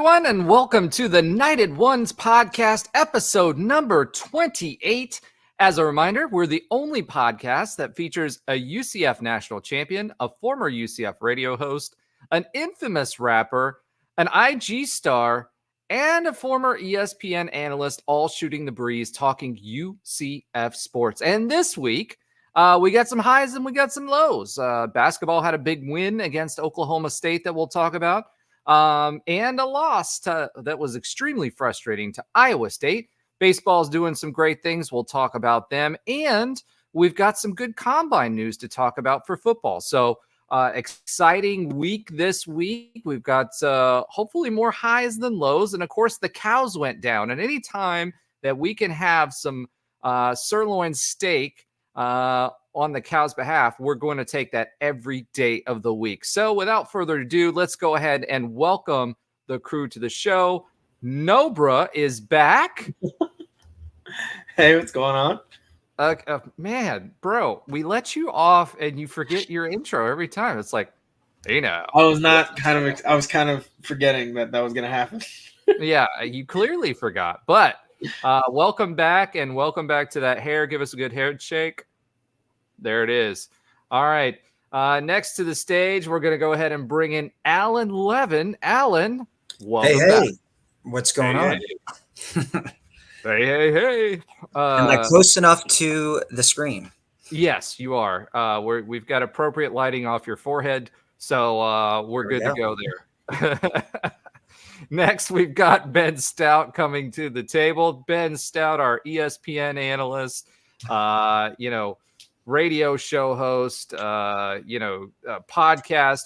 everyone, and welcome to the Knighted Ones podcast, episode number 28. As a reminder, we're the only podcast that features a UCF National Champion, a former UCF radio host, an infamous rapper, an IG star, and a former ESPN analyst, all shooting the breeze, talking UCF sports. And this week, we got some highs and we got some lows. Basketball had a big win against Oklahoma State that we'll talk about. And a loss that was extremely frustrating to Iowa State. Baseball's doing some great things. We'll talk about them. And we've got some good combine news to talk about for football. So exciting week this week. We've got hopefully more highs than lows. And of course, the cows went down. And any time that we can have some sirloin steak on the Cows' behalf, we're going to take that every day of the week. So without further ado, let's go ahead and welcome the crew to the show. Nobra is back. Hey, what's going on? Man, bro, we let you off and you forget your intro every time. It's like, hey now. I was kind of forgetting that was going to happen. Yeah, you clearly forgot. But welcome back, and welcome back to that hair. Give us a good hair shake. There it is. All right. Next to the stage, we're going to go ahead and bring in Alan Levin. Alan, welcome back. What's going on? Hey. Am I close enough to the screen? Yes, you are. We've got appropriate lighting off your forehead, so we're good to go there. Next, we've got Ben Stout coming to the table. Ben Stout, our ESPN analyst, radio show host, podcast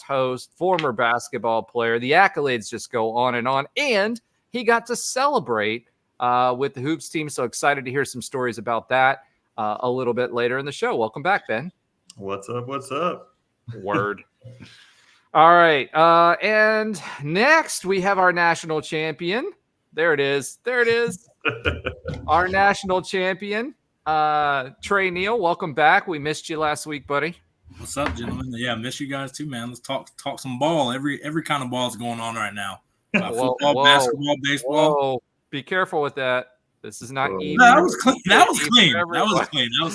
host, former basketball player. The accolades just go on. And he got to celebrate with the Hoops team. So excited to hear some stories about that a little bit later in the show. Welcome back, Ben. What's up? Word. All right. And next we have our national champion. There it is. Our national champion, Tre Neal. Welcome back. We missed you last week, buddy. What's up, gentlemen? Yeah, I miss you guys too, man. Let's talk some ball. Every kind of ball is going on right now. Football, basketball, baseball. Whoa. Be careful with that. This is not even. No, that was clean. That was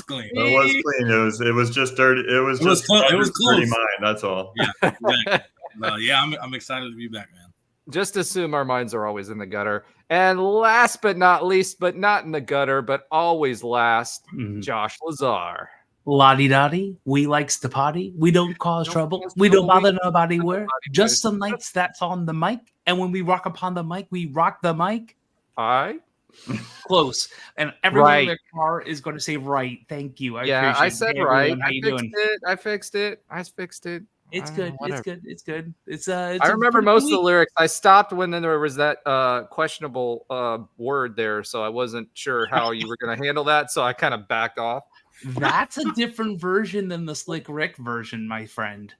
clean. It was just dirty. It was close. Dirty mind. That's all. Yeah, exactly. I'm excited to be back, man. Just assume our minds are always in the gutter. And last but not least, but not in the gutter, but always last, Josh Lazar. Lottie-dottie, we likes to potty. We don't cause trouble. We don't bother nobody. We're just some nights that's on the mic. And when we rock upon the mic, we rock the mic. All right. Close. And everyone in their car is going to say right. Thank you. I said right. I fixed it. It's good. It's good. I remember most of the lyrics. I stopped when there was that questionable word there, so I wasn't sure how you were going to handle that, so I kind of backed off. That's a different version than the Slick Rick version, my friend.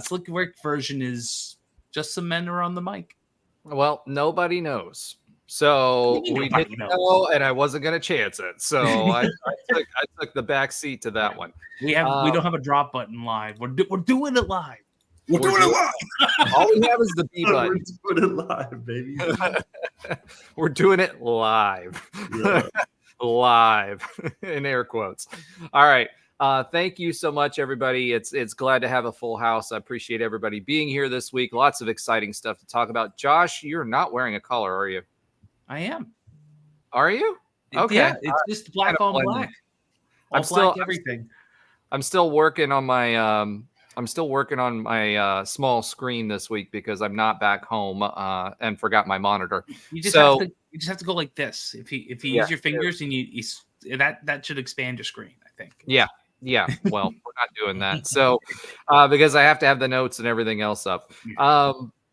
Slick Rick version is just some men are on the mic. Well, nobody knows. So we didn't know, and I wasn't going to chance it. So I took the back seat to that one. We don't have a drop button live. We're doing it live. We're doing it live. All we have is the B button. We're doing it live, baby. We're doing it live. Yeah. Live in air quotes. All right. Thank you so much, everybody. It's glad to have a full house. I appreciate everybody being here this week. Lots of exciting stuff to talk about. Josh, you're not wearing a collar, are you? I am. Are you? Okay. Yeah, it's just black on black. Everything. I'm still working on my small screen this week because I'm not back home and forgot my monitor. You just have to go like this. If you use your fingers and you that should expand your screen, I think. Yeah. Well, we're not doing that. So because I have to have the notes and everything else up.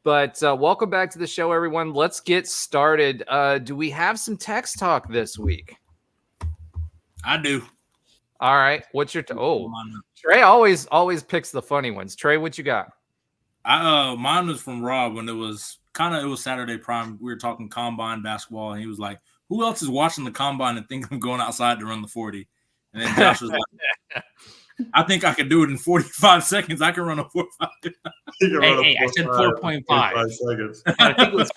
But welcome back to the show, everyone. Let's get started. Do we have some text talk this week? I do. All right. What's your Tre always picks the funny ones. Tre, what you got? Mine was from Rob when it was Saturday Prime. We were talking combine basketball, and he was like, "Who else is watching the combine and think I'm going outside to run the 40?" And then Josh was like, "I think I could do it in 45 seconds. I can run a 45." Hey, I said 4.5 seconds. I think it was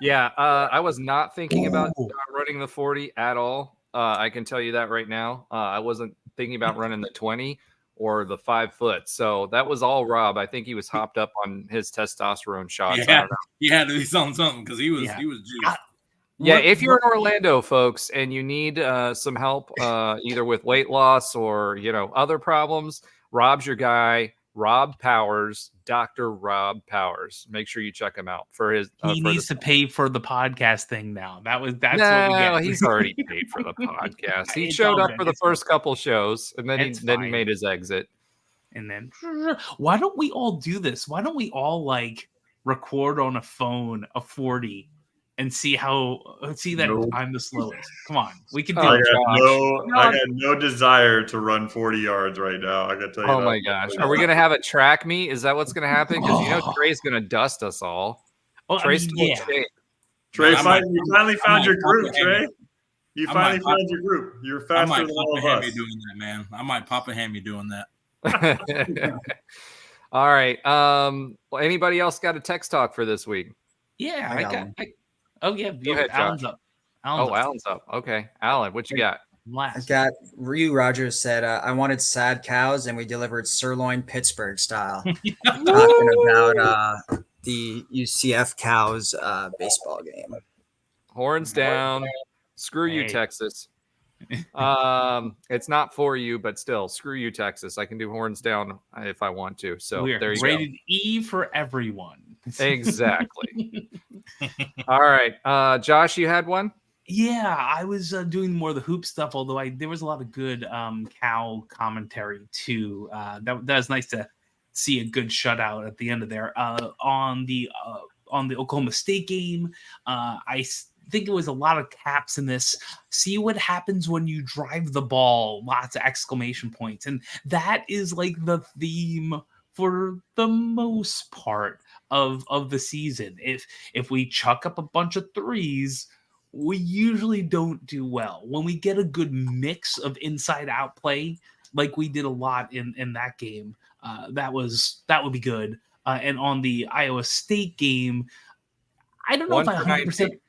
Yeah, I was not thinking about Ooh. running the 40 at all. I can tell you that right now. I wasn't thinking about running the 20 or the 5 foot. So that was all Rob. I think he was hopped up on his testosterone shots. I Yeah, don't know. he had to be something because he was juiced. Yeah, if you're in Orlando, folks, and you need some help either with weight loss or, other problems, Rob's your guy. Rob Powers, Dr. Rob Powers. Make sure you check him out for his. He needs to pay for the podcast thing now. That's what we No, get. he's already paid for the podcast. He It's showed all up good. for the It's first couple shows, and then It's he fine. made his exit. And then, why don't we all do this? Why don't we all record on a phone a 40 and see that Nope. I'm the slowest? Come on, we can do Oh, it. I got no desire to run 40 yards right now. I got to tell you. Oh my gosh, are we gonna have a track meet? Is that what's gonna happen? Because Tre's gonna dust us all. Well, Tre's still in yeah. shape. Tre, I might- you finally found your Papa group, Hammy. Tre. You I finally might found your group. You're I faster might than all Papa of Hammy us. doing that, man. I might Papa Hammy doing that. All right. Well, anybody else got a text talk for this week? Yeah, I got one. oh yeah, Go ahead, Alan's Josh. up. Alan's up. Okay, Alan, what you got? I Last. got Ryu Rogers said, I wanted sad cows, and we delivered sirloin Pittsburgh style. Talking about the UCF Cows baseball game. Horns down. Screw you, Hey. Texas. It's not for you, but still, screw you, Texas. I can do horns down if I want to. So We're there you rated E for everyone. go. Exactly. All right. Josh, you had one? Yeah, I was doing more of the hoop stuff, although there was a lot of good cow commentary too. That was nice to see a good shutout at the end of there. On the Oklahoma State game, I think it was a lot of caps in this. See what happens when you drive the ball. Lots of exclamation points, and that is like the theme for the most part of the season. If we chuck up a bunch of threes, we usually don't do well. When we get a good mix of inside out play, like we did a lot in that game, that would be good. And on the Iowa State game, I don't know One if I for 100%.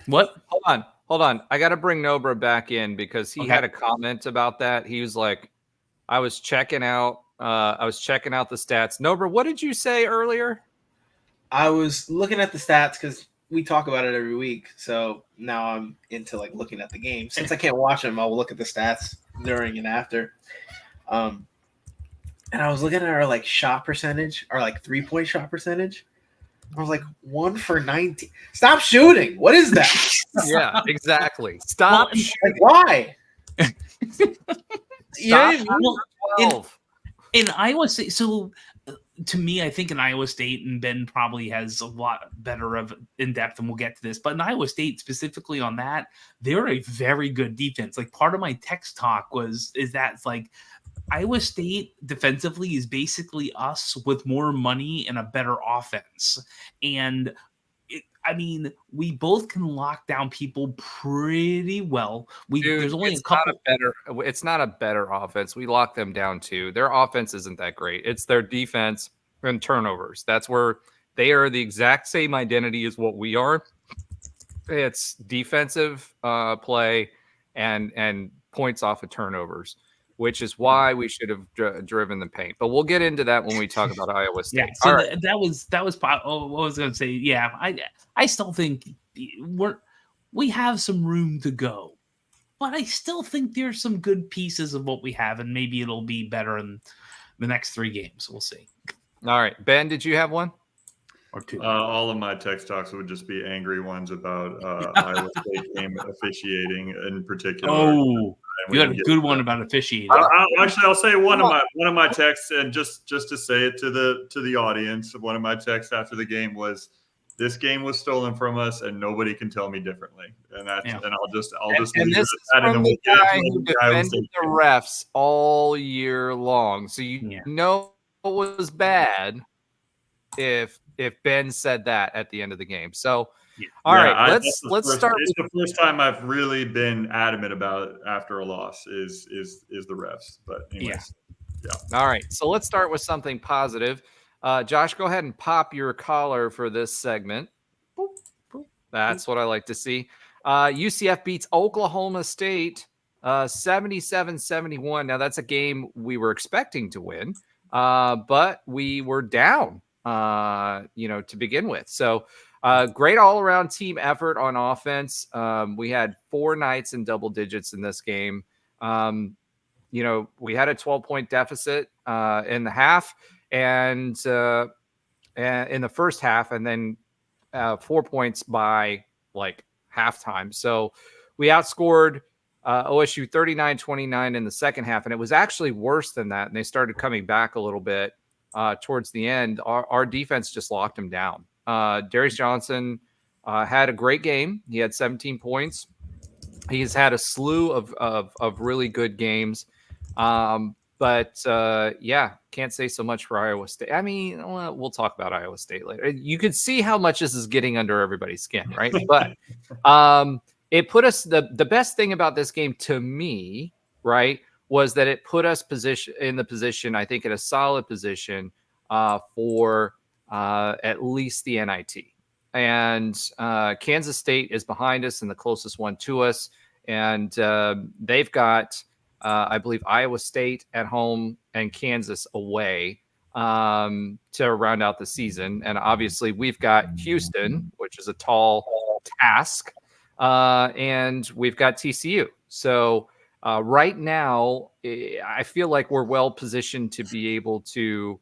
What? Hold on. I got to bring Nobra back in because he had a comment about that. He was like, I was checking out the stats. Nobra, what did you say earlier? I was looking at the stats because we talk about it every week. So now I'm into looking at the game. Since I can't watch them, I'll look at the stats during and after. And I was looking at our shot percentage, our 3-point shot percentage. I was like, 1 for 19. Stop shooting. What is that? Yeah, exactly. Stop. Why? Stop. 12. In Iowa State, so to me, I think in Iowa State, and Ben probably has a lot better of in depth, and we'll get to this. But in Iowa State, specifically on that, they're a very good defense. Part of my text talk is that Iowa State defensively is basically us with more money and a better offense. And we both can lock down people pretty well. There's only a couple. It's not a better offense. We lock them down too. Their offense isn't that great. It's their defense and turnovers. That's where they are the exact same identity as what we are. It's defensive play and points off of turnovers, which is why we should have driven the paint. But we'll get into that when we talk about Iowa State. Yeah, so that was what I was going to say. Yeah, I still think we have some room to go, but I still think there's some good pieces of what we have, and maybe it'll be better in the next 3 games. We'll see. All right, Ben, did you have one or 2? All of my text talks would just be angry ones about Iowa State game officiating in particular. Oh, you had a good one about officiating. I'll say one of my texts, and just to say it to the audience, one of my texts after the game was, "This game was stolen from us, and nobody can tell me differently." And that's and I'll just and leave this it at that. from the guy who defended the refs all year long, so know it was bad if Ben said that at the end of the game. So. All right, let's start. It's the first time I've really been adamant about after a loss is the refs. But anyways, yeah. All right, so let's start with something positive. Josh, go ahead and pop your collar for this segment. That's what I like to see. UCF beats Oklahoma State 77-71. Now, that's a game we were expecting to win, but we were down, to begin with. So great all-around team effort on offense. We had 4 Knights in double digits in this game. We had a 12-point deficit in the half and in the first half, and then 4 points by like halftime. So we outscored OSU 39-29 in the second half, and it was actually worse than that. And they started coming back a little bit towards the end. Our defense just locked them down. Darius Johnson had a great game. He had 17 points. He's had a slew of really good games. But can't say so much for Iowa State. I mean, we'll talk about Iowa State later. You could see how much this is getting under everybody's skin, right? But it put us, the best thing about this game to me, right, was that it put us in the position, I think, in a solid position for at least the NIT. And Kansas State is behind us and the closest one to us. And they've got, I believe, Iowa State at home and Kansas away to round out the season. And obviously we've got Houston, which is a tall task, and we've got TCU. So right now, I feel like we're well positioned to be able to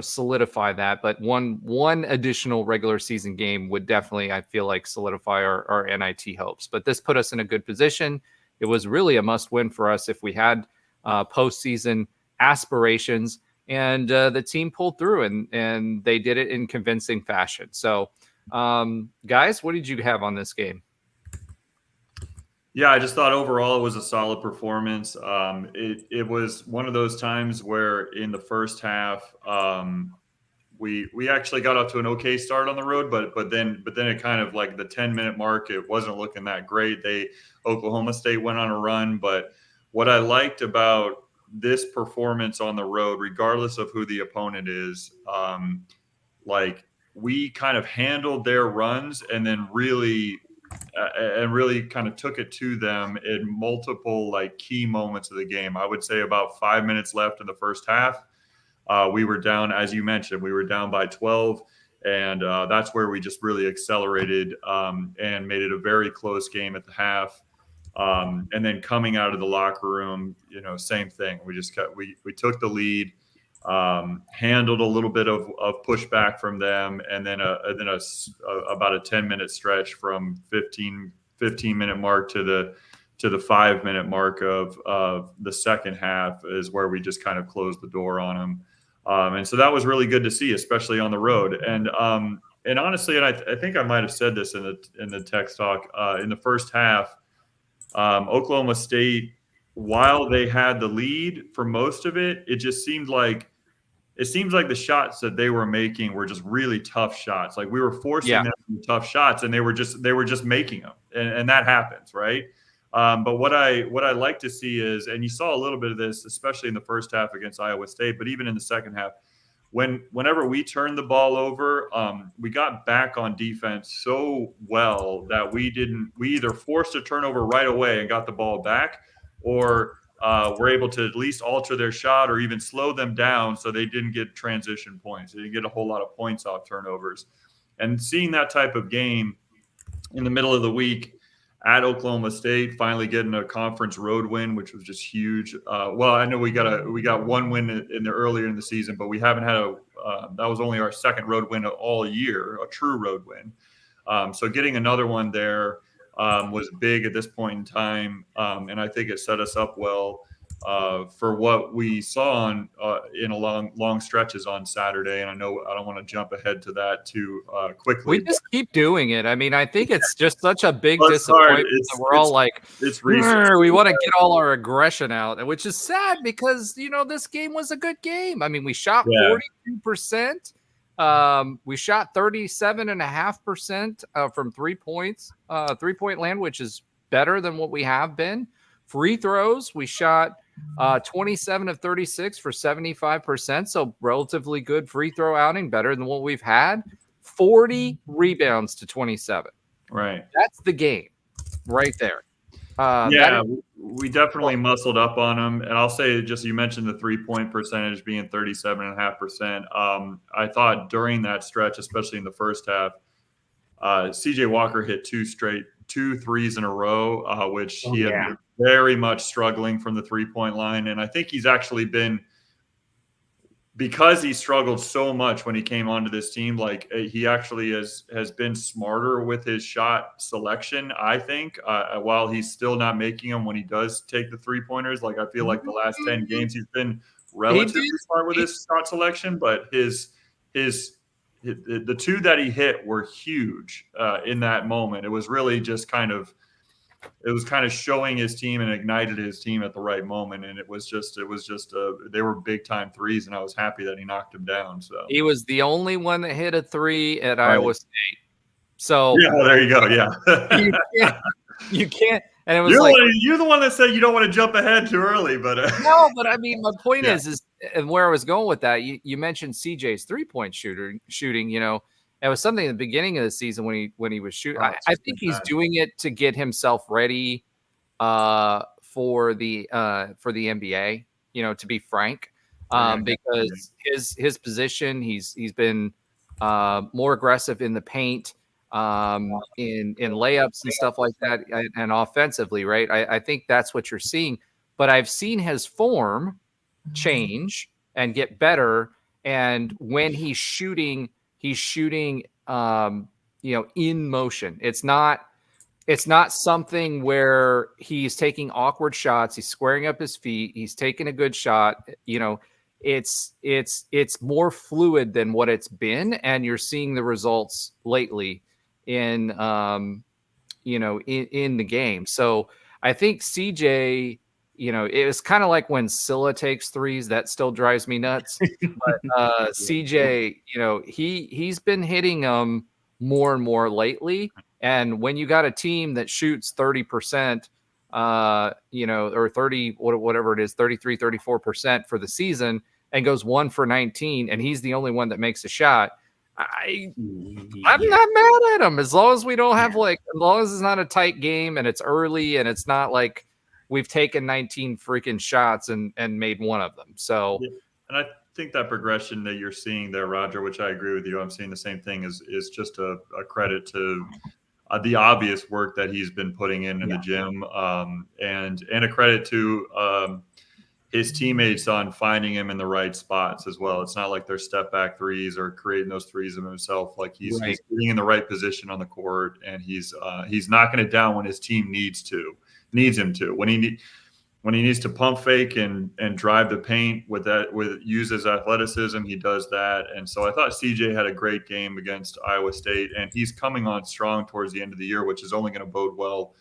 solidify that. But one additional regular season game would definitely, I feel like, solidify our NIT hopes. But this put us in a good position. It was really a must win for us if we had postseason aspirations, and the team pulled through and they did it in convincing fashion. So guys, what did you have on this game? Yeah, I just thought overall it was a solid performance. It was one of those times where in the first half, we actually got up to an okay start on the road, but then it kind of, like, the 10-minute mark, it wasn't looking that great. Oklahoma State went on a run, but what I liked about this performance on the road, regardless of who the opponent is, we kind of handled their runs and then really kind of took it to them in multiple key moments of the game. I would say about 5 minutes left in the first half. We were down, as you mentioned, we were down by 12, and that's where we just really accelerated and made it a very close game at the half. And then coming out of the locker room, same thing. We just we took the lead, handled a little bit of pushback from them, and then about a 10-minute stretch from 15-minute mark to the 5-minute mark of the second half is where we just kind of closed the door on them. And so that was really good to see, especially on the road. And honestly, and I think I might have said this in the text talk, in the first half, Oklahoma State, while they had the lead for most of it, it seems like the shots that they were making were just really tough shots. Like, we were forcing them to do tough shots, and they were just making them, and that happens, right? But what I like to see is, and you saw a little bit of this, especially in the first half against Iowa State, but even in the second half, whenever we turned the ball over, we got back on defense so well that we either forced a turnover right away and got the ball back, or were able to at least alter their shot or even slow them down so they didn't get transition points. They didn't get a whole lot of points off turnovers. And seeing that type of game in the middle of the week at Oklahoma State, finally getting a conference road win, which was just huge. Well, I know we got one win earlier in the season, but we haven't had that was only our second road win all year, a true road win. So getting another one there was big at this point in time, and I think it set us up well for what we saw in a long stretches on Saturday. And I know I don't want to jump ahead to that too quickly. We just keep doing it. I mean, I think it's just such a big disappointment that we're all like, we want to get all our aggression out, which is sad because, this game was a good game. I mean, we shot 42%. We shot 37.5% from 3 points, 3-point land, which is better than what we have been. Free throws, we shot 27 of 36 for 75%. So relatively good free throw outing, better than what we've had. 40 rebounds to 27. Right. That's the game right there. We definitely muscled up on him. And I'll say, just you mentioned the 3-point percentage being 37.5%. I thought during that stretch, especially in the first half, CJ Walker hit 2 threes in a row, which he had been very much struggling from the 3-point line. And I think he's actually been, because he struggled so much when he came onto this team, like he actually has been smarter with his shot selection, I think, while he's still not making them when he does take the 3-pointers. Like, I feel like the last 10 games he's been relatively smart with his shot selection, but the 2 that he hit were huge in that moment. It was really just kind of showing his team and ignited his team at the right moment. And they were big time threes, and I was happy that he knocked them down. So he was the only one that hit a 3 at Iowa State. So yeah, well, there you go. Yeah. you can't. And it was you're the one that said you don't want to jump ahead too early, but no, but I mean, my point is and where I was going with that, you mentioned CJ's 3-point shooting, it was something at the beginning of the season when he was shooting. I think he's doing it to get himself ready for the NBA, to be frank, because his position, he's been more aggressive in the paint, in layups and stuff like that, and offensively, right? I think that's what you're seeing. But I've seen his form change and get better, and when he's shooting in motion. It's not something where he's taking awkward shots, he's squaring up his feet, he's taking a good shot. It's more fluid than what it's been, and you're seeing the results lately in the game. So I think CJ, it was kind of like when Scylla takes threes, that still drives me nuts. But CJ, he's been hitting them more and more lately. And when you got a team that shoots 30%, or 30, whatever it is, 33, 34% for the season, and goes 1 for 19, and he's the only one that makes a shot, I'm not mad at him, as long as we don't have as long as it's not a tight game and it's early and it's not like we've taken 19 freaking shots and made one of them. So, and I think that progression that you're seeing there, Roger, which I agree with you, I'm seeing the same thing, is just a credit to the obvious work that he's been putting in the gym, and a credit to his teammates on finding him in the right spots as well. It's not like they're step back threes or creating those threes of himself. Like he's being in the right position on the court, and he's knocking it down when his team needs him to. When he needs to pump fake and drive the paint with use his athleticism, he does that. And so I thought CJ had a great game against Iowa State, and he's coming on strong towards the end of the year, which is only going to bode well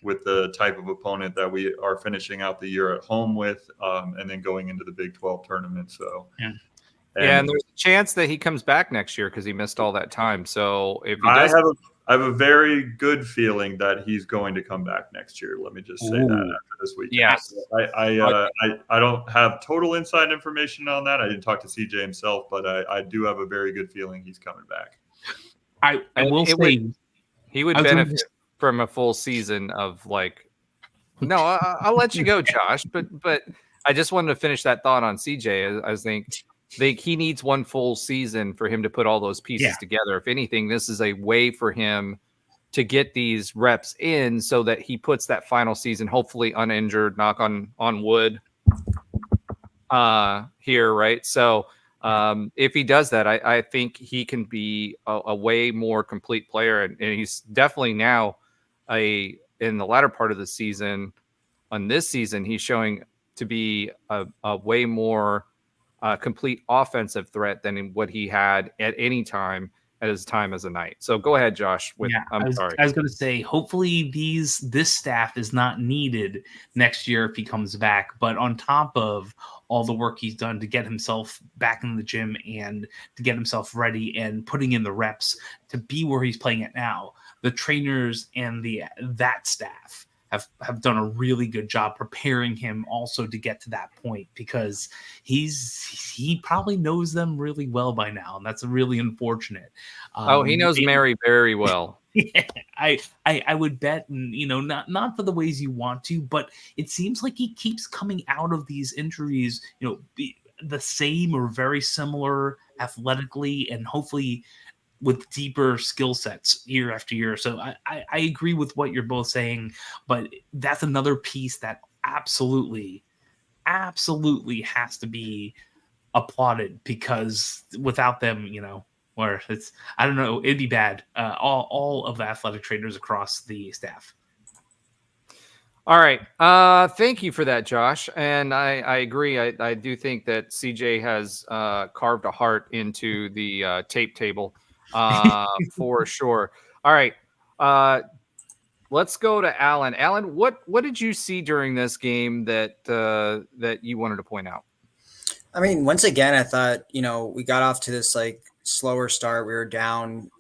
with the type of opponent that we are finishing out the year at home with, and then going into the Big 12 tournament. So, and there's a chance that he comes back next year because he missed all that time. So if he I have a very good feeling that he's going to come back next year. Let me just say that after this weekend. Yes. I don't have total inside information on that. I didn't talk to CJ himself, but I do have a very good feeling he's coming back. I will say he would benefit from a full season of I'll let you go, Josh, but I just wanted to finish that thought on CJ. I think he needs one full season for him to put all those pieces together. If anything, this is a way for him to get these reps in so that he puts that final season, hopefully uninjured, knock on wood here. Right. So if he does that, I think he can be a way more complete player. And he's definitely now in the latter part of the season, on this season, he's showing to be a way more complete offensive threat than what he had at any time at his time as a Knight. So go ahead, Josh. Sorry. I was going to say, hopefully this staff is not needed next year if he comes back. But on top of all the work he's done to get himself back in the gym and to get himself ready and putting in the reps to be where he's playing it now, the trainers and that staff have done a really good job preparing him also to get to that point, because he probably knows them really well by now, and that's really unfortunate. He knows Mary very well. Yeah, I would bet, and not for the ways you want to, but it seems like he keeps coming out of these injuries, the same or very similar athletically, and hopefully with deeper skill sets year after year. So I agree with what you're both saying, but that's another piece that absolutely has to be applauded, because without them, or it's, I don't know, it'd be bad. All of the athletic trainers across the staff. All right. Thank you for that, Josh. And I agree. I do think that CJ has carved a heart into the tape table for sure. All right. Let's go to Alan. Alan, what did you see during this game that you wanted to point out? I mean, once again, I thought, we got off to this like slower start. We were down,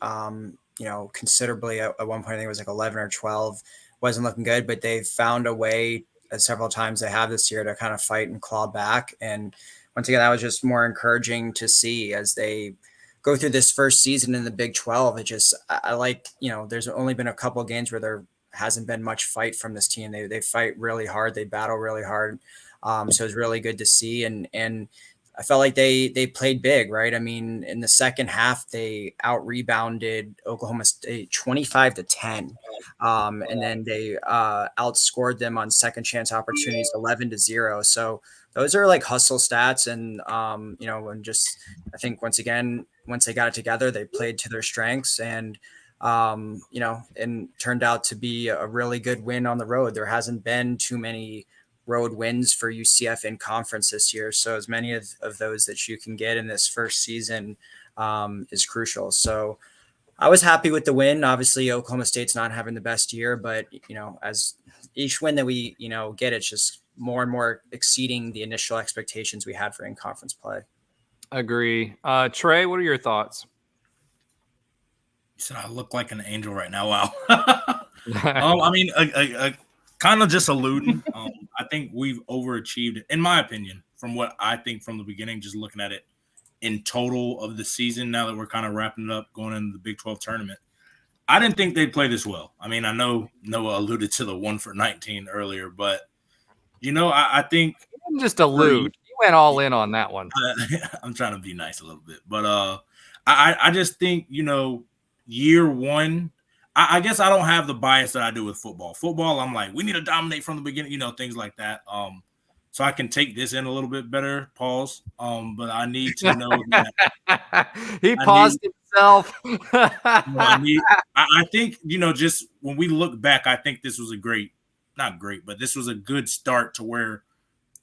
considerably at one point. I think it was like 11 or 12. Wasn't looking good, but they found a way several times they have this year to kind of fight and claw back. And once again, that was just more encouraging to see as they go through this first season in the Big 12. It just, I like, there's only been a couple of games where there hasn't been much fight from this team. They fight really hard. They battle really hard. So it's really good to see. And I felt like they played big, right? I mean, in the second half, they out-rebounded Oklahoma State 25-10. And then they outscored them on second chance opportunities 11-0. So those are like hustle stats. And, and just, I think once again, once they got it together, they played to their strengths, and, and turned out to be a really good win on the road. There hasn't been too many road wins for UCF in conference this year. So as many of those that you can get in this first season is crucial. So I was happy with the win. Obviously, Oklahoma State's not having the best year, but, as each win that we, get, it's just more and more exceeding the initial expectations we had for in-conference play. Agree. Tre, what are your thoughts? You said I look like an angel right now. Wow. I mean, kind of just alluding. I think we've overachieved, in my opinion, from what I think from the beginning, just looking at it in total of the season, now that we're kind of wrapping it up, going into the Big 12 tournament. I didn't think they'd play this well. I mean, I know Noah alluded to the 1 for 19 earlier, but, I think – you didn't just allude. You went all in on that one. I'm trying to be nice a little bit. But I just think, year one – I guess I don't have the bias that I do with football. Football, I'm like, we need to dominate from the beginning, things like that. So I can take this in a little bit better, pause. But I need to know that he paused himself. I think, just when we look back, I think this was not great, but this was a good start to where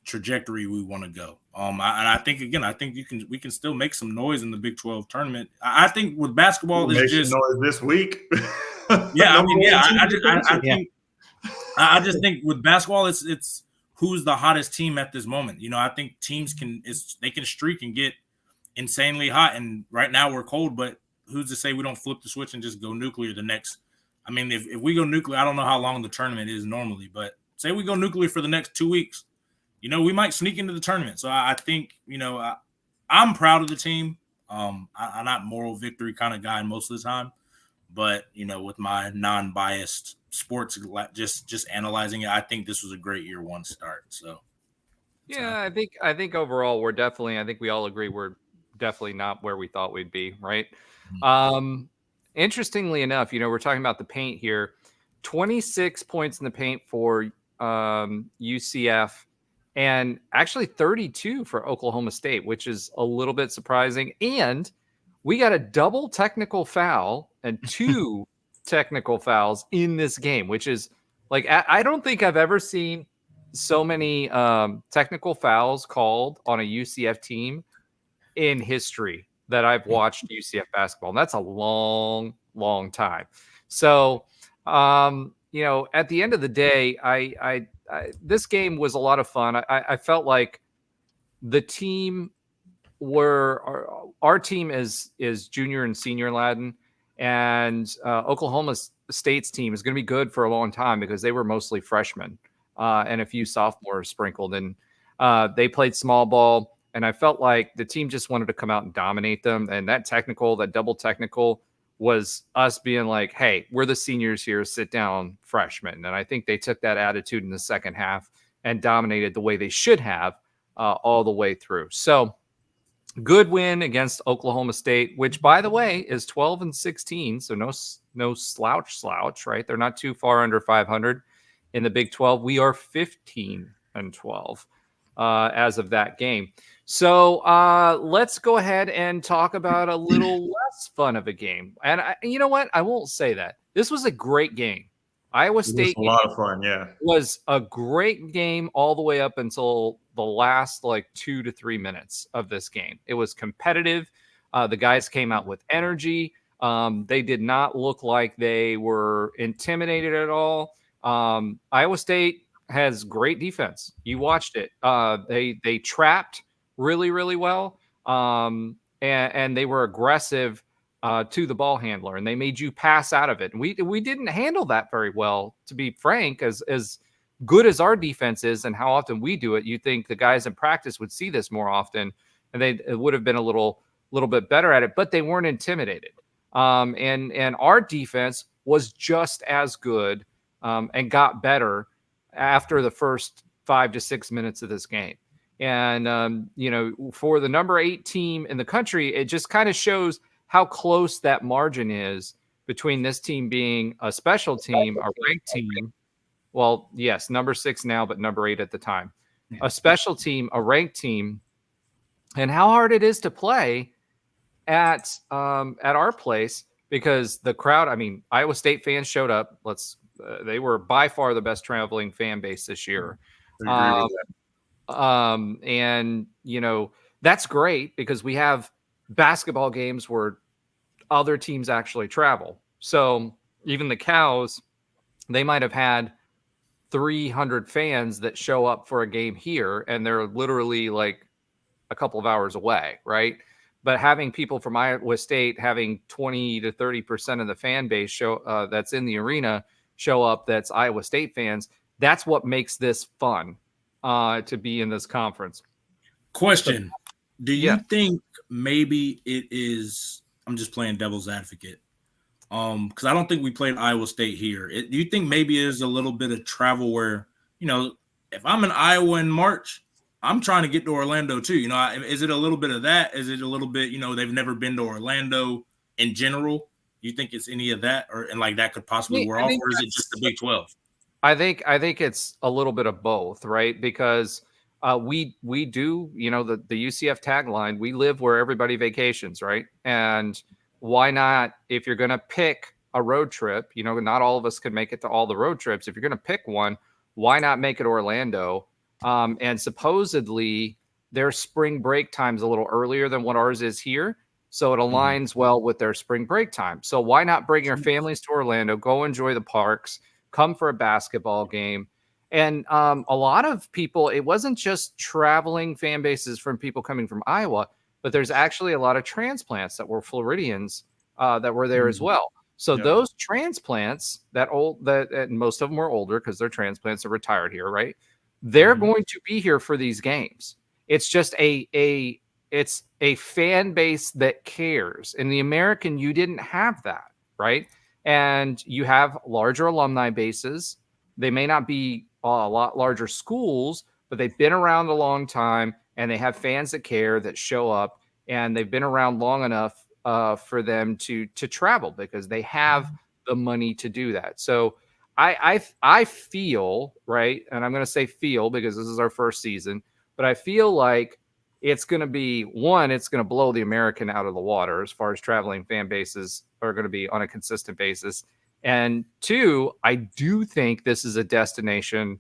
trajectory we want to go. And I think, again, we can still make some noise in the Big 12 tournament. I think with basketball, it's just noise this week. Yeah, I mean, yeah, I just think with basketball, it's who's the hottest team at this moment. I think teams can streak and get insanely hot, and right now we're cold, but who's to say we don't flip the switch and just go nuclear the next? I mean, if we go nuclear, I don't know how long the tournament is normally, but say we go nuclear for the next 2 weeks, we might sneak into the tournament. So I think, I'm proud of the team. I'm not moral victory kind of guy most of the time. But, with my non-biased sports, just analyzing it, I think this was a great year one start. So, yeah, I think overall I think we all agree we're definitely not where we thought we'd be, right? Mm-hmm. Interestingly enough, we're talking about the paint here. 26 points in the paint for UCF, and actually 32 for Oklahoma State, which is a little bit surprising. And we got a double technical foul and 2 technical fouls in this game, which is like, I don't think I've ever seen so many technical fouls called on a UCF team in history that I've watched UCF basketball. And that's a long, long time. So, at the end of the day, I this game was a lot of fun. I felt like the team our team is junior and senior laden, and Oklahoma's State's team is going to be good for a long time because they were mostly freshmen and a few sophomores sprinkled in. They played small ball, and I felt like the team just wanted to come out and dominate them. And that double technical was us being like, hey, we're the seniors here, sit down, freshmen. And I think they took that attitude in the second half and dominated the way they should have all the way through. So good win against Oklahoma State, which, by the way, is 12-16. So no slouch, right? They're not too far under 500 in the Big 12. We are 15-12 as of that game. So let's go ahead and talk about a little less fun of a game. And you know what? I won't say that. This was a great game. Iowa State a lot of fun, yeah. Was a great game all the way up until the last 2 to 3 minutes of this game. It was competitive. The guys came out with energy. They did not look like they were intimidated at all. Iowa State has great defense. You watched it. They trapped really, really well, and they were aggressive to the ball handler, and they made you pass out of it. And we didn't handle that very well, to be frank. As good as our defense is and how often we do it, you think the guys in practice would see this more often, and they would have been a little bit better at it, but they weren't intimidated. And our defense was just as good and got better after the first 5 to 6 minutes of this game. And, for the number 8 team in the country, it just kind of shows how close that margin is between this team being a special team, a ranked team. Well, yes, number 6 now, but number 8 at the time. A special team, a ranked team, and how hard it is to play at our place, because the crowd, Iowa State fans showed up. They were by far the best traveling fan base this year. And that's great because we have basketball games where other teams actually travel. So even the Cows, they might have had 300 fans that show up for a game here, and they're literally a couple of hours away, right? But having people from Iowa State having 20 to 30% of the fan base show that's in the arena show up, that's Iowa State fans, that's what makes this fun to be in this conference. Question. Do you think maybe it is, I'm just playing devil's advocate, because I don't think we played Iowa State here. Do you think maybe it is a little bit of travel where, if I'm in Iowa in March, I'm trying to get to Orlando too. Is it a little bit of that? Is it a little bit, they've never been to Orlando in general? You think it's any of that, and that could possibly wear off, or is it just the Big 12? I think it's a little bit of both, right? Because we do, the UCF tagline, we live where everybody vacations, right? And why not, if you're going to pick a road trip, not all of us can make it to all the road trips. If you're going to pick one, why not make it Orlando? And supposedly their spring break time's a little earlier than what ours is here. So it aligns well with their spring break time. So why not bring your families to Orlando, go enjoy the parks, come for a basketball game. And a lot of people, it wasn't just traveling fan bases from people coming from Iowa, but there's actually a lot of transplants that were Floridians that were there as well. So those transplants that most of them were older because their transplants are retired here, right? They're going to be here for these games. It's just it's a fan base that cares. In the American, you didn't have that, right? And you have larger alumni bases. They may not be a lot larger schools, but they've been around a long time, and they have fans that care, that show up, and they've been around long enough for them to travel because they have the money to do that. So I feel, right, and I'm going to say feel because this is our first season, but I feel like it's going to be, one, it's going to blow the American out of the water as far as traveling fan bases are going to be on a consistent basis. And two, I do think this is a destination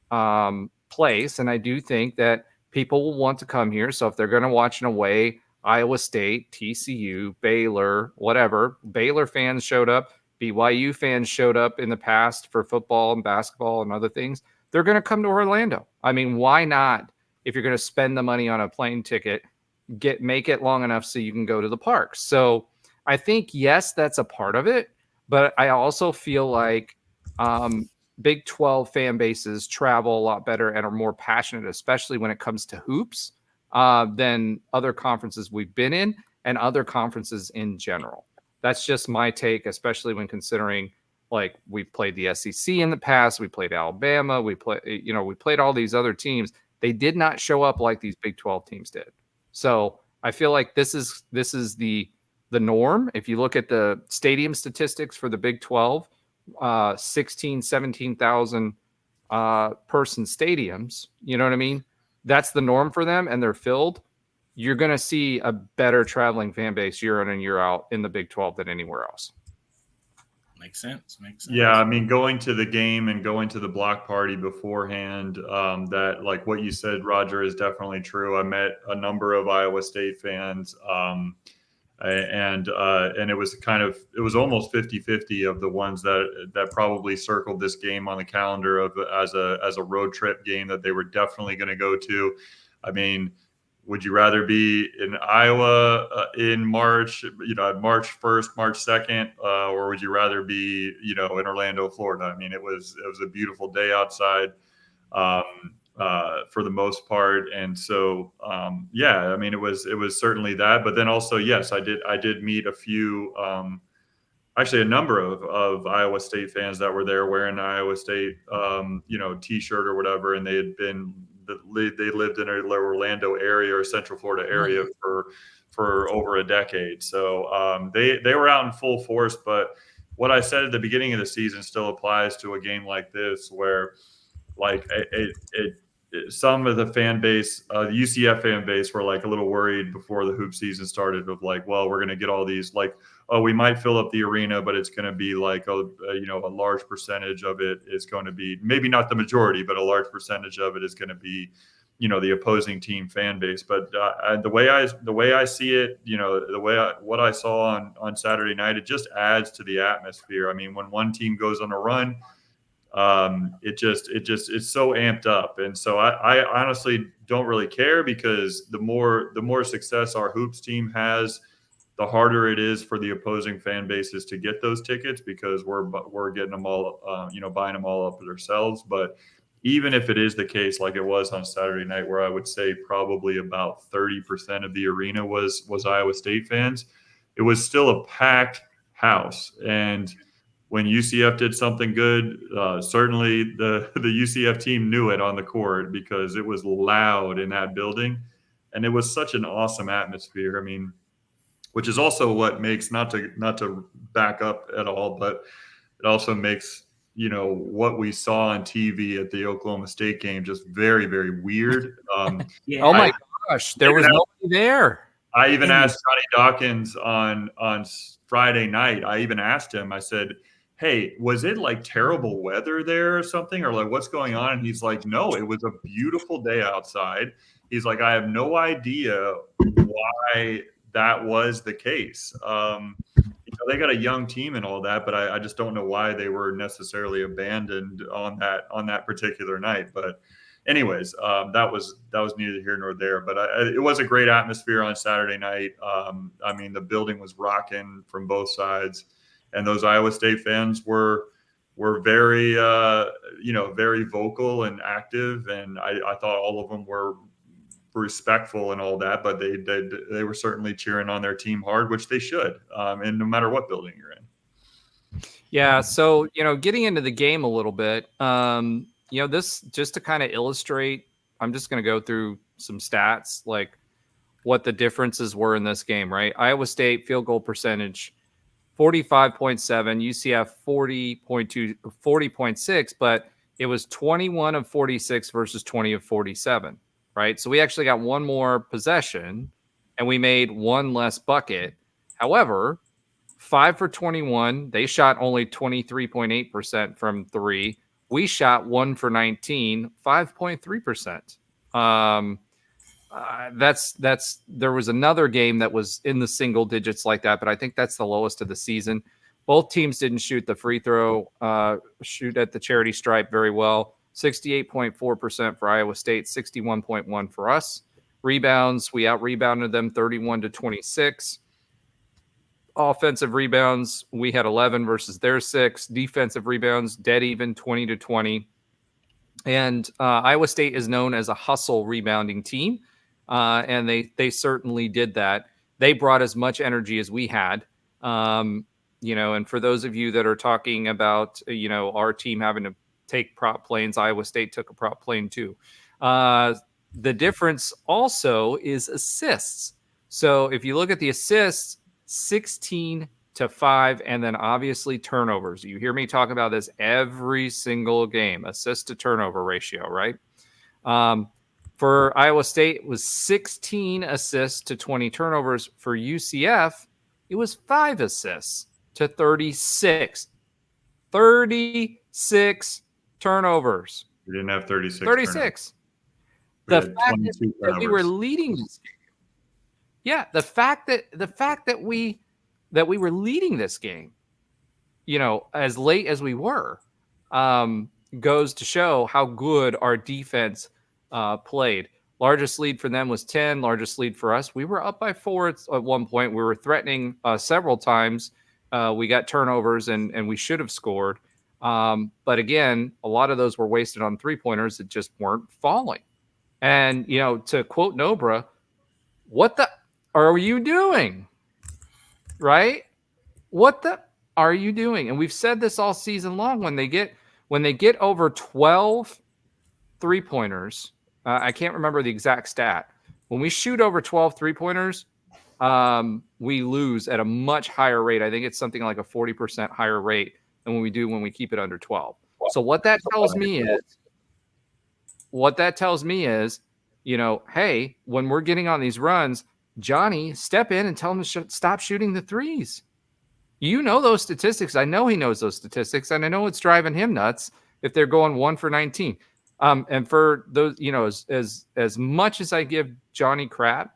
place, and I do think that people will want to come here. So if they're going to watch an away, Iowa State, TCU, Baylor, whatever, Baylor fans showed up, BYU fans showed up in the past for football and basketball and other things, they're going to come to Orlando. I mean, why not? If you're going to spend the money on a plane ticket, make it long enough so you can go to the parks. So I think, yes, that's a part of it. But I also feel like Big 12 fan bases travel a lot better and are more passionate, especially when it comes to hoops, than other conferences we've been in and other conferences in general. That's just my take, especially when considering like we've played the SEC in the past, we played Alabama, we played all these other teams. They did not show up like these Big 12 teams did. So I feel like this is the norm. If you look at the stadium statistics for the Big 12, 16, 17,000 person stadiums, you know what I mean? That's the norm for them, and they're filled. You're going to see a better traveling fan base year in and year out in the Big 12 than anywhere else. Makes sense. Yeah, I mean, going to the game and going to the block party beforehand, that like what you said, Roger, is definitely true. I met a number of Iowa State fans, and it was almost 50-50 of the ones that probably circled this game on the calendar as a road trip game that they were definitely going to go to. I mean, would you rather be in Iowa in March, March 1st, March 2nd, or would you rather be, in Orlando, Florida? I mean, it was a beautiful day outside for the most part. And so, I mean, it was certainly that. But then also, yes, I did meet a few, actually a number of Iowa State fans that were there wearing the Iowa State, T-shirt or whatever, and they lived in the Orlando area or Central Florida area for over a decade. So they were out in full force. But what I said at the beginning of the season still applies to a game like this, where like some of the fan base, the UCF fan base, were like a little worried before the hoop season started of like, well, we're going to get all these like, oh, we might fill up the arena, but it's going to be like a large percentage of it is going to be, maybe not the majority, but a large percentage of it is going to be, the opposing team fan base. But the way I see it, what I saw on Saturday night, it just adds to the atmosphere. I mean, when one team goes on a run, it's so amped up. And so I honestly don't really care, because the more success our hoops team has, the harder it is for the opposing fan bases to get those tickets, because we're getting them all, buying them all up ourselves. But even if it is the case, like it was on Saturday night, where I would say probably about 30% of the arena was Iowa State fans, it was still a packed house. And when UCF did something good, certainly the UCF team knew it on the court, because it was loud in that building, and it was such an awesome atmosphere. I mean, which is also what makes, not to back up at all, but it also makes, what we saw on TV at the Oklahoma State game just very, very weird. Yeah. Oh my gosh, there was nobody there. I even asked Johnny Dawkins on Friday night. I even asked him, I said, hey, was it like terrible weather there or something, or like what's going on? And he's like, no, it was a beautiful day outside. He's like, I have no idea why that was the case. They got a young team and all that, but I just don't know why they were necessarily abandoned on that particular night. But anyways, that was neither here nor there. But it was a great atmosphere on Saturday night. I mean, the building was rocking from both sides, and those Iowa State fans were very very vocal and active, and I thought all of them were respectful and all that, but they were certainly cheering on their team hard, which they should, and no matter what building you're in. Yeah, so getting into the game a little bit, this just to kind of illustrate, I'm just going to go through some stats, like what the differences were in this game, right? Iowa State field goal percentage 45.7, UCF 40.2, 40.6, but it was 21 of 46 versus 20 of 47. Right. So we actually got one more possession and we made one less bucket. However, 5 for 21. They shot only 23.8% from three. We shot 1 for 19, 5.3%. There was another game that was in the single digits like that, but I think that's the lowest of the season. Both teams didn't shoot the free throw, shoot at the charity stripe very well. 68.4% for Iowa State, 61.1% for us. Rebounds, we out-rebounded them 31-26. Offensive rebounds, we had 11 versus their 6. Defensive rebounds, dead even, 20-20. And Iowa State is known as a hustle rebounding team, and they certainly did that. They brought as much energy as we had. And for those of you that are talking about, our team having to take prop planes, Iowa State took a prop plane too. The difference also is assists. So if you look at the assists, 16-5, and then obviously turnovers. You hear me talk about this every single game, assist to turnover ratio, right? For Iowa State, it was 16 assists to 20 turnovers. For UCF, it was 5 assists to 36. 36 turnovers. We didn't have 36. 36. The fact that we were leading this game. Yeah, the fact that we were leading this game, as late as we were, goes to show how good our defense played. Largest lead for them was 10. Largest lead for us, we were up by 4 at one point. We were threatening several times. We got turnovers and we should have scored. But again, a lot of those were wasted on 3-pointers that just weren't falling. And, to quote Nobra, what the are you doing? Right? What the are you doing? And we've said this all season long. When they get over 12 3-pointers, I can't remember the exact stat. When we shoot over 12 3-pointers, we lose at a much higher rate. I think it's something like a 40% higher rate than when we keep it under 12. So what that tells me is, hey, when we're getting on these runs, Johnny, step in and tell him to stop shooting the threes. Those statistics. I know he knows those statistics, and I know it's driving him nuts if they're going 1 for 19. And for those, as much as I give Johnny crap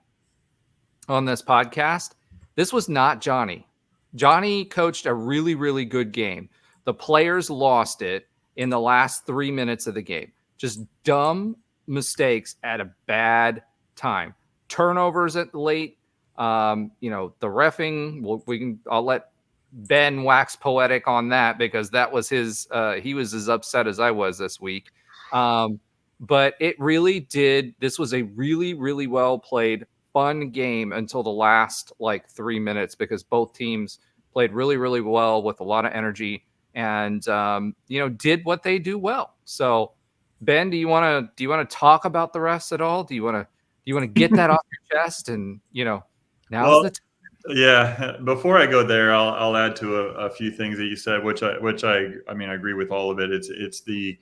on this podcast, this was not Johnny. Johnny coached a really, really good game. The players lost it in the last 3 minutes of the game. Just dumb mistakes at a bad time. Turnovers at late. The reffing. I'll let Ben wax poetic on that because that was his. He was as upset as I was this week. But it really did. This was a really, really well played, fun game until the last 3 minutes because both teams played really, really well with a lot of energy and did what they do well. So, Ben, do you want to talk about the refs at all? Do you want to get that off your chest? And now's the time. Yeah. Before I go there, I'll add to a few things that you said, which I agree with all of it. It's the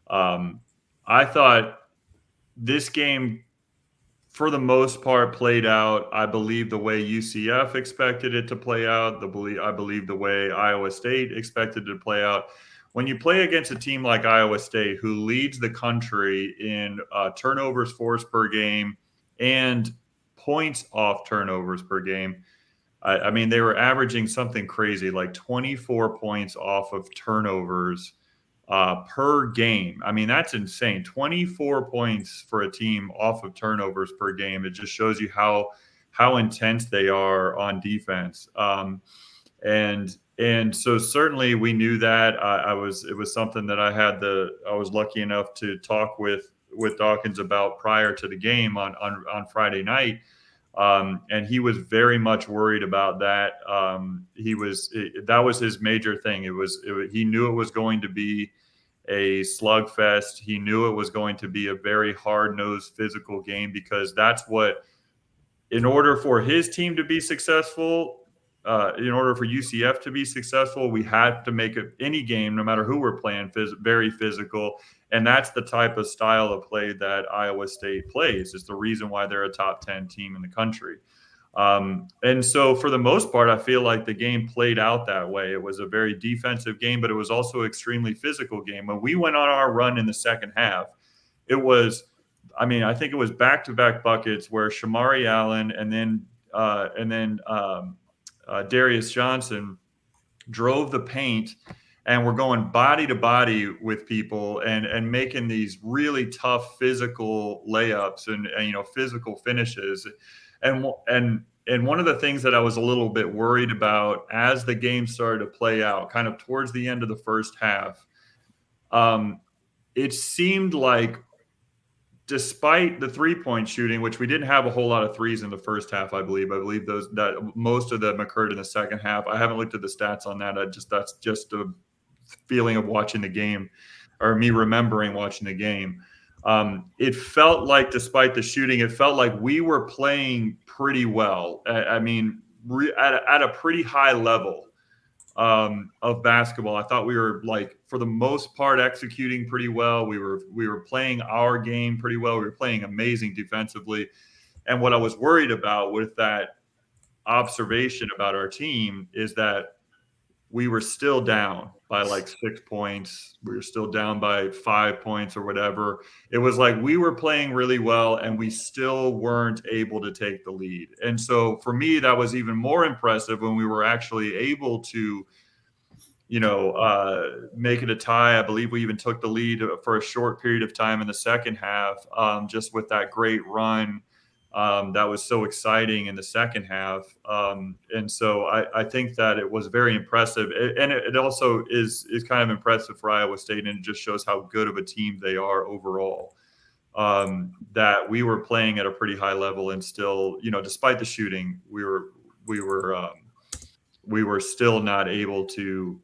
I thought this game, for the most part, played out, I believe, the way UCF expected it to play out. I believe the way Iowa State expected it to play out. When you play against a team like Iowa State, who leads the country in turnovers forced per game and points off turnovers per game, they were averaging something crazy, like 24 points off of turnovers per game. That's insane. 24 points for a team off of turnovers per game. It just shows you how intense they are on defense. And so certainly we knew that. It was something that I was lucky enough to talk with Dawkins about prior to the game on Friday night. And he was very much worried about that. That was his major thing. He knew it was going to be a slugfest. He knew it was going to be a very hard-nosed physical game because that's what, in order for his team to be successful, in order for UCF to be successful, we had to make any game, no matter who we're playing, very physical. And that's the type of style of play that Iowa State plays. It's the reason why they're a top 10 team in the country. And so for the most part, I feel like the game played out that way. It was a very defensive game, but it was also an extremely physical game. When we went on our run in the second half, it was, I think it was back-to-back buckets where Shamari Allen and then Darius Johnson drove the paint and we're going body to body with people and making these really tough physical layups and physical finishes. And one of the things that I was a little bit worried about as the game started to play out, kind of towards the end of the first half, it seemed like despite the 3-point shooting, which we didn't have a whole lot of threes in the first half, I believe that most of them occurred in the second half. I haven't looked at the stats on that. That's just a feeling of watching the game, or me remembering watching the game. It felt like, despite the shooting, it felt like we were playing pretty well. I mean, at a pretty high level of basketball. I thought we were, like, for the most part, executing pretty well. We were playing our game pretty well. We were playing amazing defensively. And what I was worried about with that observation about our team is that we were still down by like 6 points. We were still down by 5 points or whatever. It was like we were playing really well and we still weren't able to take the lead. And so for me, that was even more impressive when we were actually able to, make it a tie. I believe we even took the lead for a short period of time in the second half, just with that great run. That was so exciting in the second half. And so I think that it was very impressive. And it also is kind of impressive for Iowa State, and it just shows how good of a team they are overall, that we were playing at a pretty high level and still, despite the shooting, we were still not able to,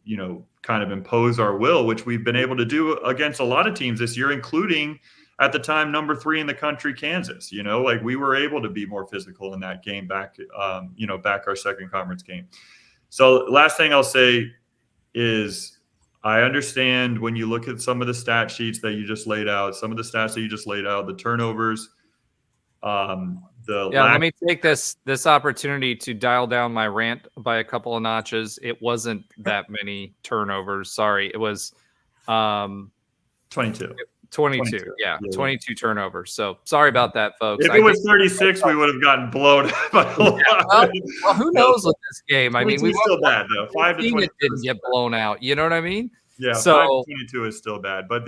kind of impose our will, which we've been able to do against a lot of teams this year, including at the time number 3 in the country, Kansas. Like we were able to be more physical in that game back our second conference game. So last thing I'll say is I understand when you look at some of the stat sheets that you just laid out, the turnovers, let me take this opportunity to dial down my rant by a couple of notches. It wasn't that many turnovers. Sorry. It was 22. 22. Yeah, 22 turnovers. So sorry about that, folks. If it was 36, we would have gotten blown by a lot. Well, who knows with this game? I mean, we still bad though. 5 to 22 didn't get blown out. You know what I mean? Yeah. So 5 to 22 is still bad, but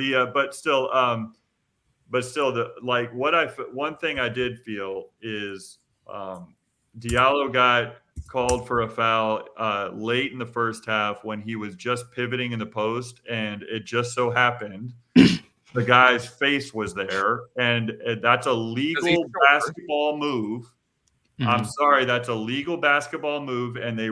one thing I did feel is Diallo got called for a foul late in the first half when he was just pivoting in the post, and it just so happened the guy's face was there, and that's a legal basketball move. Mm-hmm. I'm sorry, that's a legal basketball move, and they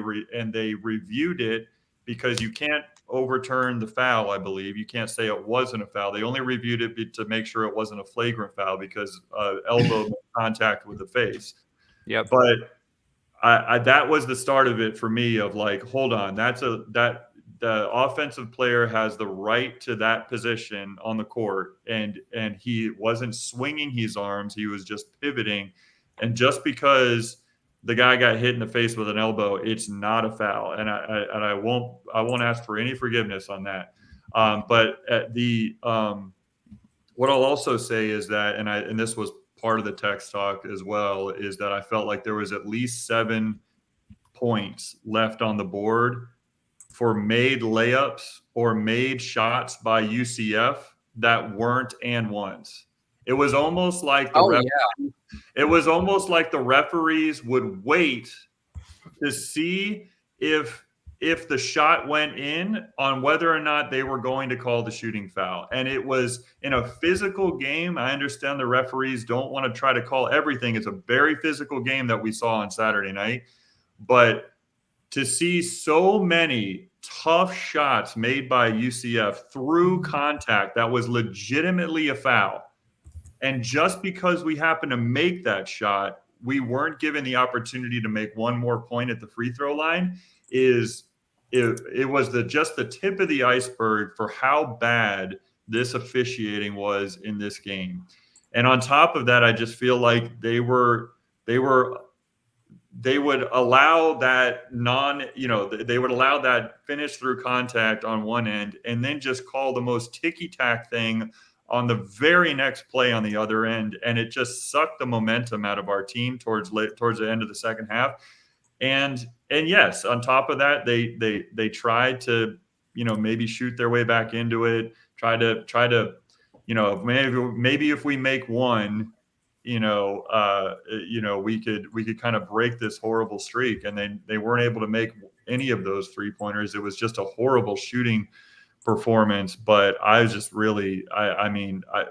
reviewed it because you can't overturn the foul. I believe you can't say it wasn't a foul. They only reviewed it to make sure it wasn't a flagrant foul because elbow contact with the face. Yeah, but I that was the start of it for me. Of like, hold on, the offensive player has the right to that position on the court, and he wasn't swinging his arms, he was just pivoting, and just because the guy got hit in the face with an elbow, it's not a foul, and I won't ask for any forgiveness on that. But what I'll also say is that, and this was part of the text talk as well, is that I felt like there was at least 7 points left on the board for made layups or made shots by UCF that weren't and ones. It was almost like it was almost like the referees would wait to see if the shot went in on whether or not they were going to call the shooting foul. And it was in a physical game. I understand the referees don't want to try to call everything. It's a very physical game that we saw on Saturday night, but to see so many tough shots made by UCF through contact that was legitimately a foul, and just because we happened to make that shot, we weren't given the opportunity to make one more point at the free throw line, it was just the tip of the iceberg for how bad this officiating was in this game. And on top of that, I just feel like they would allow that they would allow that finish through contact on one end and then just call the most ticky-tack thing on the very next play on the other end. And it just sucked the momentum out of our team towards the end of the second half. And yes, on top of that, they tried to, maybe shoot their way back into it, try to, maybe if we make one, we could kind of break this horrible streak, and they weren't able to make any of those 3-pointers. It was just a horrible shooting performance. But I was just really,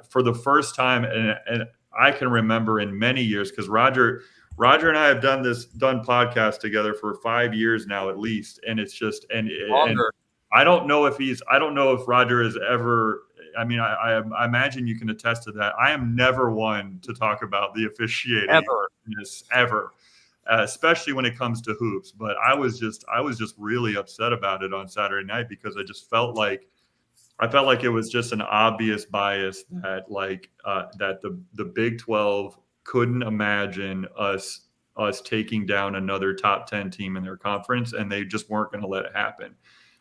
for the first time, and I can remember in many years, because Roger and I have done podcasts together for 5 years now at least, and it's just and I don't know if Roger has ever. I mean, I imagine you can attest to that. I am never one to talk about the officiating ever, especially when it comes to hoops. But I was just really upset about it on Saturday night, because I felt like it was just an obvious bias that that the Big 12 couldn't imagine us taking down another top 10 team in their conference, and they just weren't going to let it happen.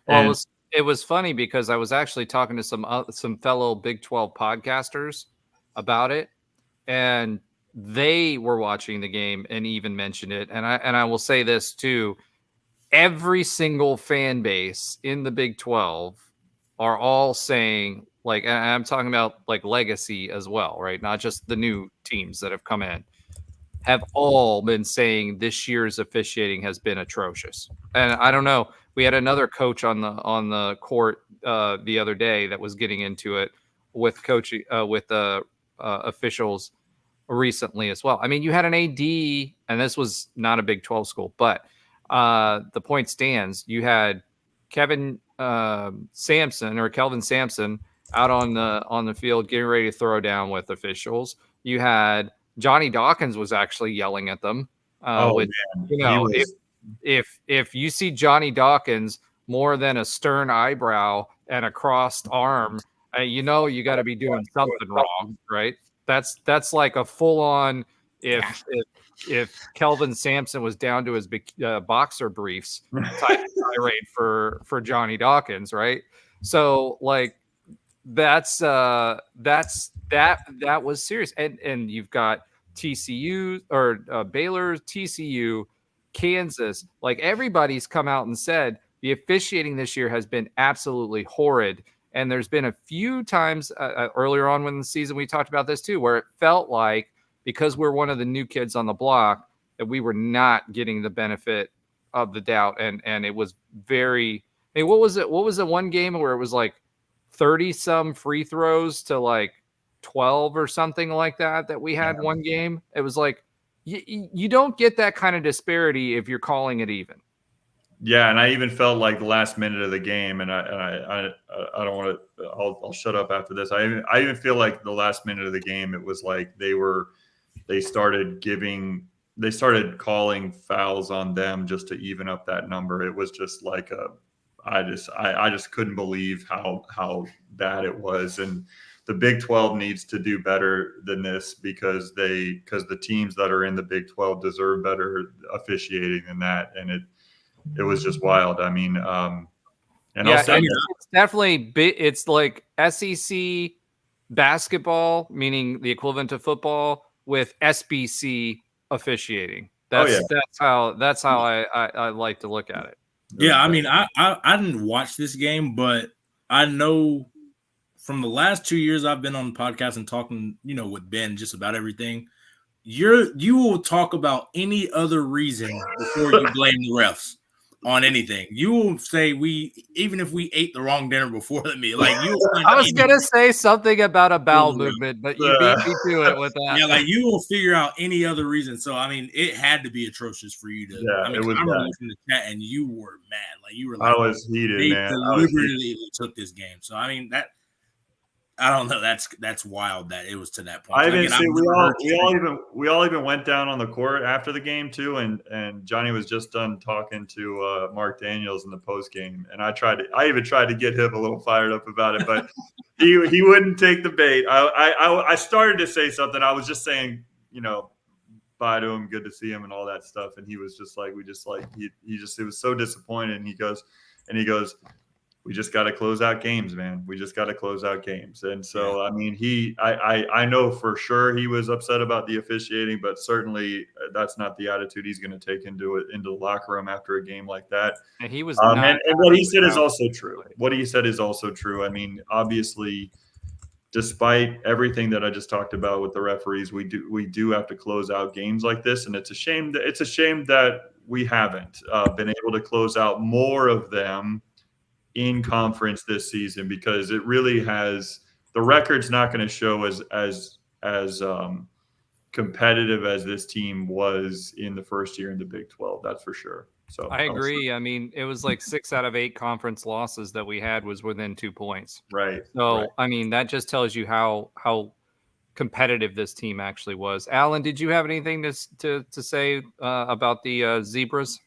Well, it was funny because I was actually talking to some fellow Big 12 podcasters about it, and they were watching the game and even mentioned it. And I will say this too: every single fan base in the Big 12 are all saying, like, and I'm talking about like legacy as well, right? Not just the new teams that have come in, have all been saying this year's officiating has been atrocious. And I don't know. We had another coach on the court the other day that was getting into it with coaching with the officials recently as well. I mean, you had an AD, and this was not a Big 12 school, but the point stands. You had Kelvin Sampson out on the field getting ready to throw down with officials. You had Johnny Dawkins was actually yelling at them. If you see Johnny Dawkins more than a stern eyebrow and a crossed arm, you got to be doing something wrong, right? That's like a full on. If Kelvin Sampson was down to his boxer briefs, tirade for Johnny Dawkins, right? So like that was serious, and you've got TCU or Baylor, TCU, Kansas, like everybody's come out and said the officiating this year has been absolutely horrid. And there's been a few times earlier on in the season, we talked about this too, where it felt like because we're one of the new kids on the block that we were not getting the benefit of the doubt. And it was very, I mean, what was it? What was the one game where it was like 30 some free throws to like 12 or something like that we had one game? It was like, you don't get that kind of disparity if you're calling it even. Yeah, and I even felt like the last minute of the game, and I don't want to. I'll shut up after this. I even feel like the last minute of the game, it was like they started calling fouls on them just to even up that number. It was just like I just couldn't believe how bad it was. And the Big 12 needs to do better than this because the teams that are in the Big 12 deserve better officiating than that. And it was just wild. I mean, it's definitely it's like SEC basketball, meaning the equivalent of football, with SBC officiating. That's how I like to look at it. Yeah, I mean, I didn't watch this game, but I know from the last 2 years I've been on the podcast and talking, with Ben just about everything. You will talk about any other reason before you blame the refs on anything. You will say even if we ate the wrong dinner before the meal, like you. I was gonna say something about a bowel movement, but you beat me to it with that. Yeah, like you will figure out any other reason. So I mean, it had to be atrocious for you to. Yeah, I mean, I remember looking at the chat and you were mad. Like you were like, I was heated, they man. deliberately took this game. So I mean that. I don't know. That's wild that it was to that point. I even see we all even went down on the court after the game too, and Johnny was just done talking to Mark Daniels in the post game, and I even tried to get him a little fired up about it, but he wouldn't take the bait. I started to say something. I was just saying, bye to him, good to see him, and all that stuff, and he was just like, it was so disappointed, and he goes. We just got to close out games, man. We just got to close out games. And so, I mean, I know for sure he was upset about the officiating, but certainly that's not the attitude he's going to take into the locker room after a game like that. And he was and what he said is also true. What he said is also true. I mean, obviously, despite everything that I just talked about with the referees, we do have to close out games like this, and it's a shame that we haven't been able to close out more of them in conference this season, because it really has, the record's not going to show as competitive as this team was in the first year in the Big 12. That's for sure. So I agree. I mean, it was like 6 out of 8 conference losses that we had was within 2 points. Right. So, right. I mean, that just tells you how competitive this team actually was. Alan, did you have anything to say about the Zebras?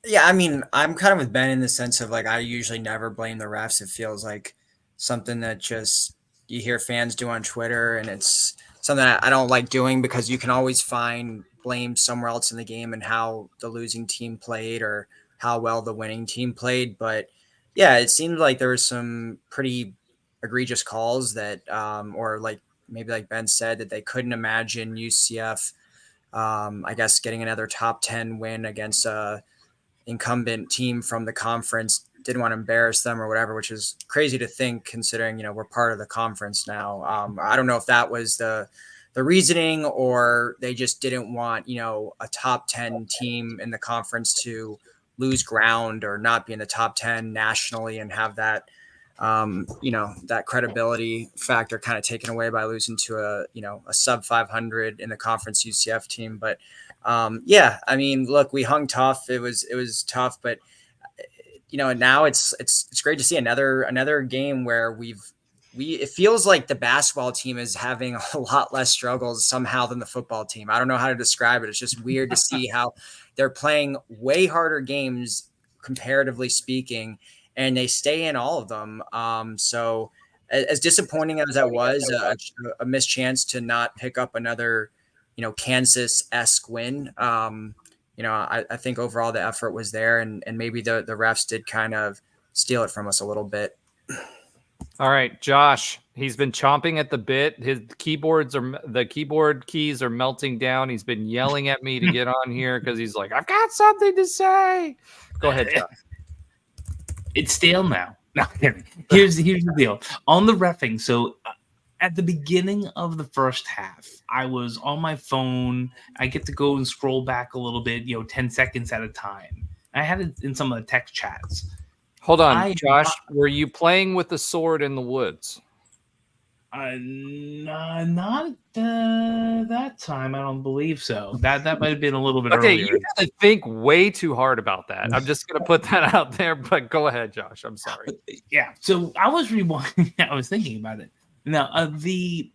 Yeah, I mean, I'm kind of with Ben in the sense of like I usually never blame the refs. It feels like something that just you hear fans do on Twitter, and it's something that I don't like doing because you can always find blame somewhere else in the game and how the losing team played or how well the winning team played. But yeah, it seemed like there was some pretty egregious calls that, or like maybe like Ben said, that they couldn't imagine UCF, I guess, getting another top 10 win against a incumbent team from the conference, didn't want to embarrass them or whatever, which is crazy to think considering, we're part of the conference now. I don't know if that was the reasoning or they just didn't want, a top 10 team in the conference to lose ground or not be in the top 10 nationally and have that, that credibility factor kind of taken away by losing to a sub 500 in the conference UCF team. But yeah, I mean, look, we hung tough. It was tough, but now it's great to see another game where it feels like the basketball team is having a lot less struggles somehow than the football team. I don't know how to describe it. It's just weird to see how they're playing way harder games comparatively speaking, and they stay in all of them. So as disappointing as that was, a missed chance to not pick up another, Kansas-esque win. I think overall the effort was there, and maybe the refs did kind of steal it from us a little bit. All right, Josh, he's been chomping at the bit. The keyboard keys are melting down. He's been yelling at me to get on here because he's like, I've got something to say. Go ahead, Josh. It's stale now. No, here's the deal on the reffing. So at the beginning of the first half, I was on my phone. I get to go and scroll back a little bit, 10 seconds at a time. I had it in some of the text chats. Hold on, Josh. Were you playing with the sword in the woods? Not that time. I don't believe so. That might have been a little bit earlier. You have to think way too hard about that. I'm just going to put that out there, but go ahead, Josh. I'm sorry. Yeah. So I was rewinding. I was thinking about it. Now, the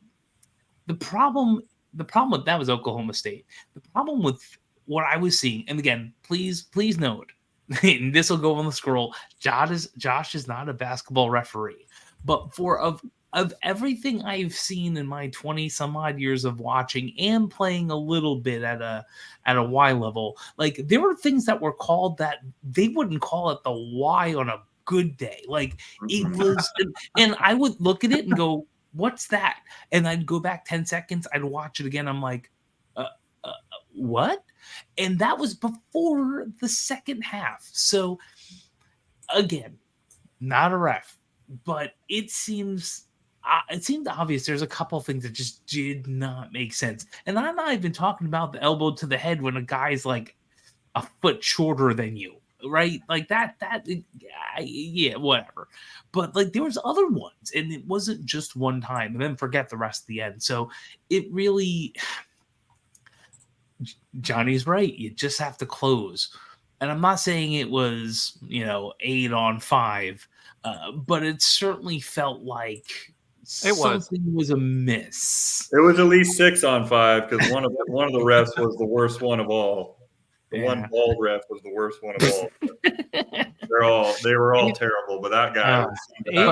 problem with that was Oklahoma State. The problem with what I was seeing, and again, please note, and this will go on the scroll. Josh is not a basketball referee, but of everything I've seen in my 20 some odd years of watching and playing a little bit at a Y level, like there were things that were called that they wouldn't call it the Y on a good day. Like it was, and I would look at it and go, what's that? And I'd go back 10 seconds. I'd watch it again. I'm like, what? And that was before the second half. So again, not a ref, but it seemed obvious. There's a couple of things that just did not make sense. And I'm not even talking about the elbow to the head when a guy's like a foot shorter than you. Right, like that, yeah, whatever. But like there was other ones, and it wasn't just one time. And then forget the rest of the end. So it really, Johnny's right. You just have to close. And I'm not saying it was 8 on 5, but it certainly felt like something was amiss. It was at least 6 on 5 because one of the refs was the worst one of all. The one bald ref was the worst one of all. They were all terrible, but that guy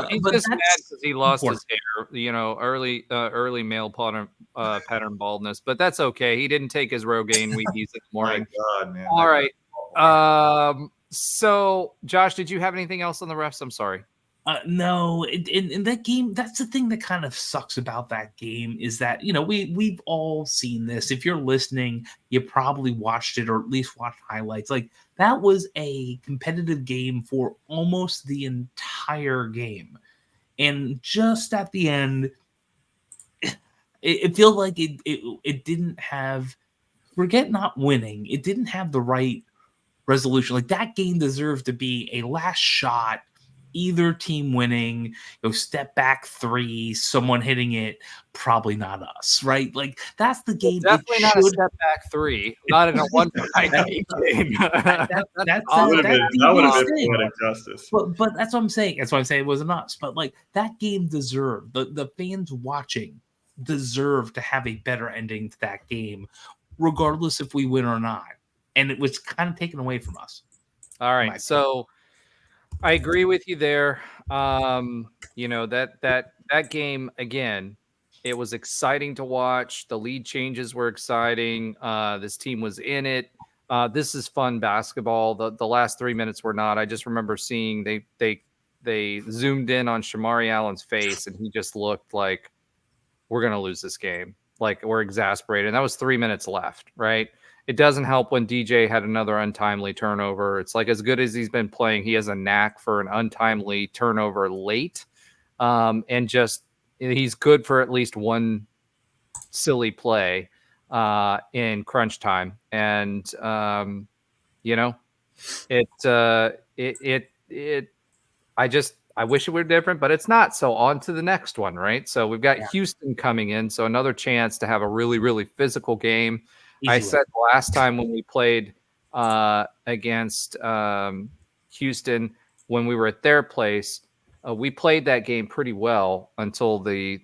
he's just mad because he lost his hair, early male pattern baldness, but that's okay. He didn't take his Rogaine Wheaties in the morning. My God, man. All right. So Josh, did you have anything else on the refs? I'm sorry. No, in that game, that's the thing that kind of sucks about that game is that, we've all seen this. If you're listening, you probably watched it or at least watched highlights. Like that was a competitive game for almost the entire game. And just at the end, it feels like it didn't have, forget not winning, it didn't have the right resolution. Like that game deserved to be a last shot, either team winning, step back three, someone hitting it, probably not us, right? Like that's the game. Definitely not a step back three, not in a 1-for-19 game. That would have been poetic justice. But that's what I'm saying. That's why I'm saying it wasn't us. But like that game deserved, the fans watching deserve to have a better ending to that game, regardless if we win or not. And it was kind of taken away from us. All right. So I agree with you there. That game, again, it was exciting to watch. The lead changes were exciting. This team was in it. This is fun basketball. The last 3 minutes were not. I just remember seeing they zoomed in on Shamari Allen's face, and he just looked like, we're going to lose this game. Like, we're exasperated. And that was 3 minutes left, right? It doesn't help when DJ had another untimely turnover. It's like, as good as he's been playing, he has a knack for an untimely turnover late. And just, he's good for at least one silly play in crunch time. And, I wish it were different, but it's not. So on to the next one, right? So we've got Houston coming in. So another chance to have a really, really physical game. I said last time when we played against Houston, when we were at their place, we played that game pretty well until the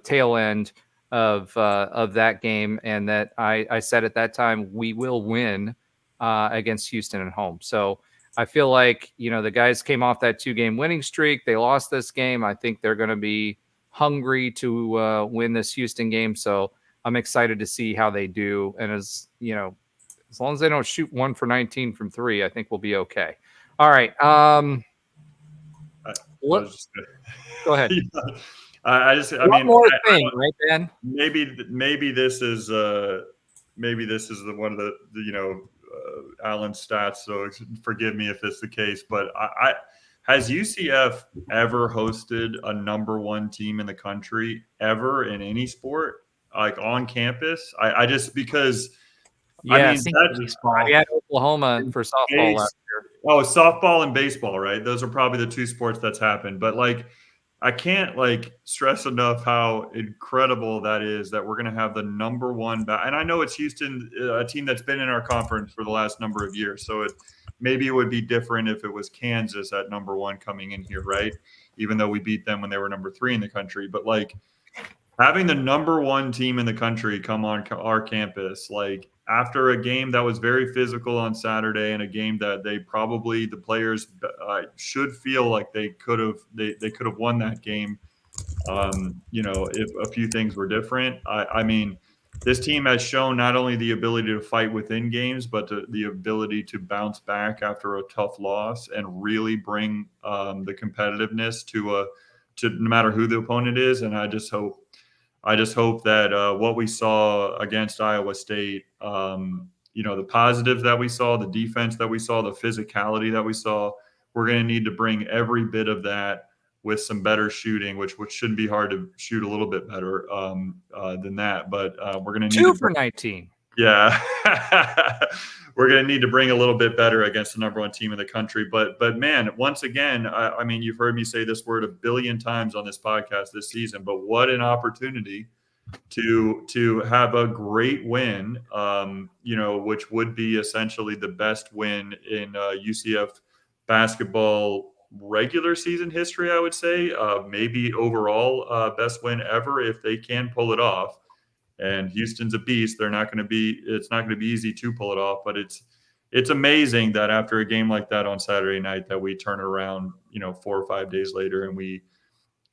tail end of that game, and that I said at that time we will win against Houston at home. So I feel like the guys came off that 2-game winning streak. They lost this game. I think they're going to be hungry to win this Houston game. So I'm excited to see how they do. And as long as they don't shoot 1 for 19 from 3, I think we'll be okay. All right. Go ahead. One more thing, right, Ben? Maybe this is one of the Alan's stats. So forgive me if it's the case, but has UCF ever hosted a number 1 team in the country ever in any sport? Like on campus, I just because we had Oklahoma for softball last year. Oh, softball and baseball, right? Those are probably the 2 sports that's happened. But I can't stress enough how incredible that is that we're going to have the number 1 and I know it's Houston, a team that's been in our conference for the last number of years. So maybe it would be different if it was Kansas at number 1 coming in here, right? Even though we beat them when they were number 3 in the country, but having the number 1 team in the country come on our campus, after a game that was very physical on Saturday and a game that the players should feel like they could have won that game. If a few things were different. I mean, this team has shown not only the ability to fight within games, but the ability to bounce back after a tough loss and really bring the competitiveness to no matter who the opponent is. And I just hope that what we saw against Iowa State, the positives that we saw, the defense that we saw, the physicality that we saw, we're going to need to bring every bit of that with some better shooting, which shouldn't be hard to shoot a little bit better than that. But we're going to need 2 for 19. Yeah. We're going to need to bring a little bit better against the number 1 team in the country. But man, once again, I mean, you've heard me say this word 1 billion times on this podcast this season, but what an opportunity to have a great win, which would be essentially the best win in UCF basketball regular season history, I would say, maybe overall best win ever if they can pull it off. And Houston's a beast. It's not going to be easy to pull it off, but it's amazing that after a game like that on Saturday night that we turn around, 4 or 5 days later and we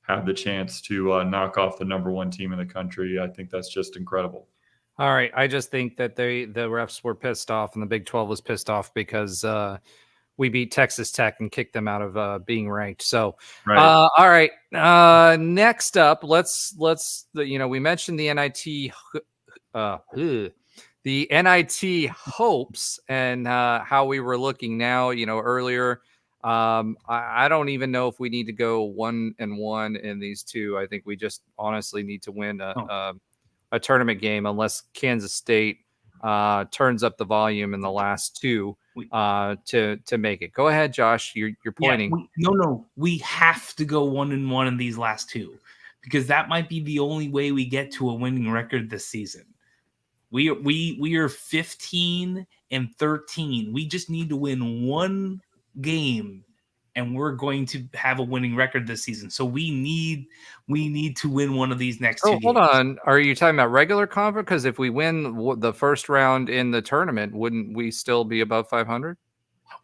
have the chance to knock off the number 1 team in the country. I think that's just incredible. All right. I just think that the refs were pissed off and the Big 12 was pissed off because we beat Texas Tech and kicked them out of being ranked. So, right. All right. Next up, let's we mentioned the NIT hopes and how we were looking now. Earlier I don't even know if we need to go 1-1 in these two. I think we just honestly need to win a tournament game unless Kansas State turns up the volume in the last two to make it. Go ahead, Josh. You're pointing. We have to go 1-1 in these last two because that might be the only way we get to a winning record this season. We are 15-13. We just need to win one game and we're going to have a winning record this season. So we need to win one of these next two games. Hold on. Are you talking about regular conference? Because if we win the first round in the tournament, wouldn't we still be above 500?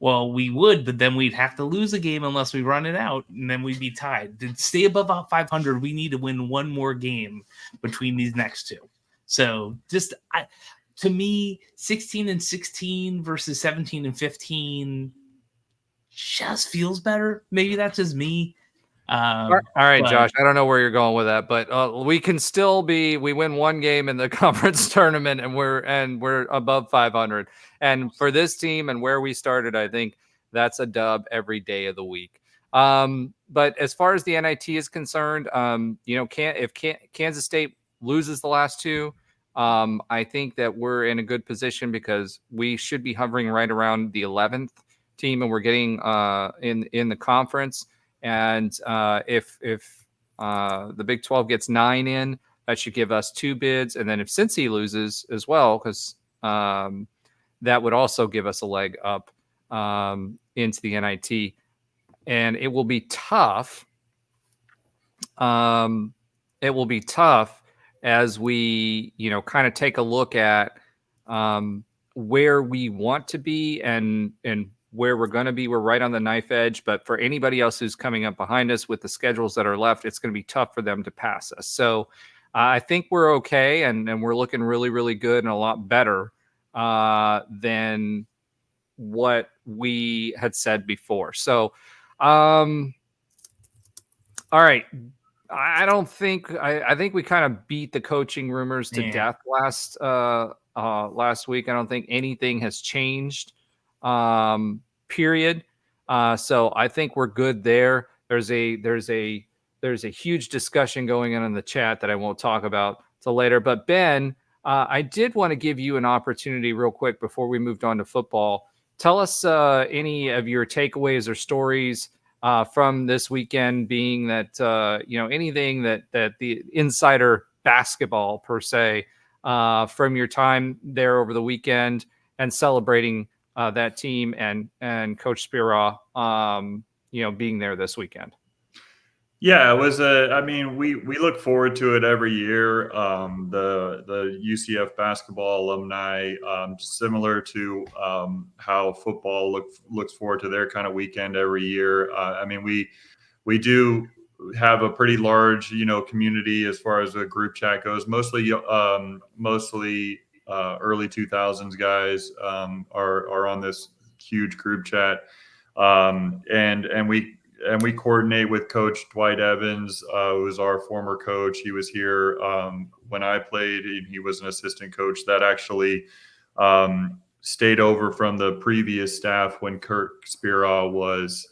Well, we would, but then we'd have to lose a game unless we run it out, and then we'd be tied. To stay above 500, we need to win one more game between these next two. So to me, 16-16 versus 17-15 just feels better. Maybe that's just me. All right, Josh, I don't know where you're going with that, but we can still we win one game in the conference tournament and we're above 500. And for this team and where we started, I think that's a dub every day of the week. But as far as the NIT is concerned, if Kansas State loses the last two, I think that we're in a good position because we should be hovering right around the 11th team, and we're getting in the conference. And if the Big 12 gets 9 in, that should give us 2 bids. And then if Cincy loses as well, because that would also give us a leg up into the NIT. And it will be tough. It will be tough as we, kind of take a look at where we want to be and where we're going to be. We're right on the knife edge, but for anybody else who's coming up behind us with the schedules that are left, it's going to be tough for them to pass us. So I think we're okay, and we're looking really, really good and a lot better than what we had said before. So, all right. I think we kind of beat the coaching rumors to death last week. I don't think anything has changed. Period. So I think we're good there. There's a huge discussion going on in the chat that I won't talk about till later. But Ben, I did want to give you an opportunity real quick before we moved on to football. Tell us any of your takeaways or stories from this weekend, being that anything that the insider basketball per se from your time there over the weekend and celebrating that team and Coach Spira, being there this weekend. Yeah, it was we look forward to it every year. The UCF basketball alumni, similar to how football looks forward to their kind of weekend every year. We do have a pretty large, community as far as the group chat goes. Mostly early 2000s guys are on this huge group chat, and we coordinate with Coach Dwight Evans, who was our former coach. He was here when I played. He was an assistant coach that actually stayed over from the previous staff when Kirk Spira was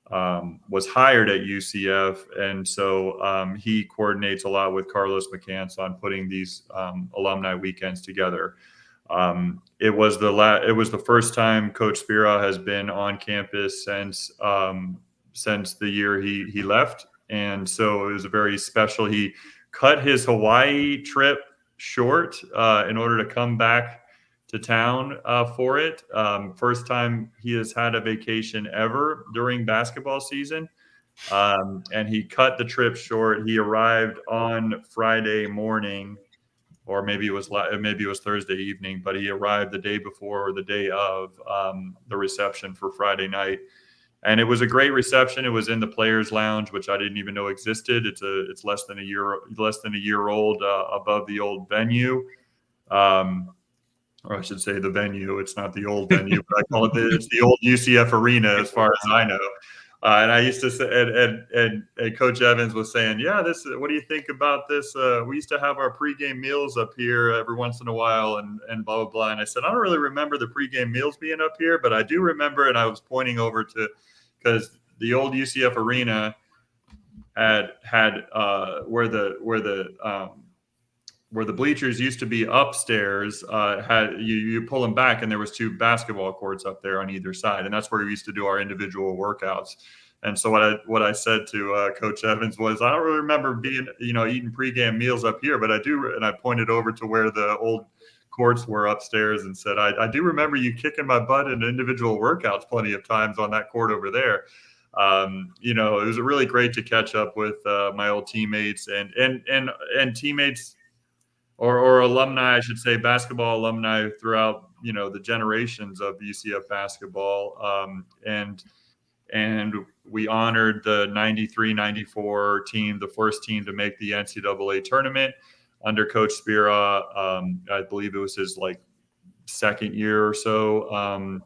hired at UCF, and so he coordinates a lot with Carlos McCants on putting these alumni weekends together. It was the first time Coach Spira has been on campus since the year he left, and so it was a very special. He cut his Hawaii trip short in order to come back to town for it. First time he has had a vacation ever during basketball season. And he cut the trip short. He arrived on Friday morning, or maybe it was Thursday evening, but he arrived the day before or the day of the reception for Friday night. And it was a great reception. It was in the Players Lounge, which I didn't even know existed. It's less than a year old, above the old venue. Or I should say the venue. It's not the old venue, but I call it it's the old UCF arena, as far as I know. And I used to say, and Coach Evans was saying, yeah, what do you think about this? We used to have our pregame meals up here every once in a while, and blah, blah, blah. And I said, I don't really remember the pregame meals being up here, but I do remember, and I was pointing over to because the old UCF arena had where the bleachers used to be upstairs, had you pull them back, and there was 2 basketball courts up there on either side, and that's where we used to do our individual workouts. And so what I said to Coach Evans was, I don't really remember being eating pregame meals up here, but I do. And I pointed over to where the old courts were upstairs and said, I do remember you kicking my butt in individual workouts plenty of times on that court over there. It was really great to catch up with my old teammates and teammates. Or alumni, I should say, basketball alumni throughout, the generations of UCF basketball. And we honored the 93-94 team, the first team to make the NCAA tournament under Coach Spira. I believe it was his second year or so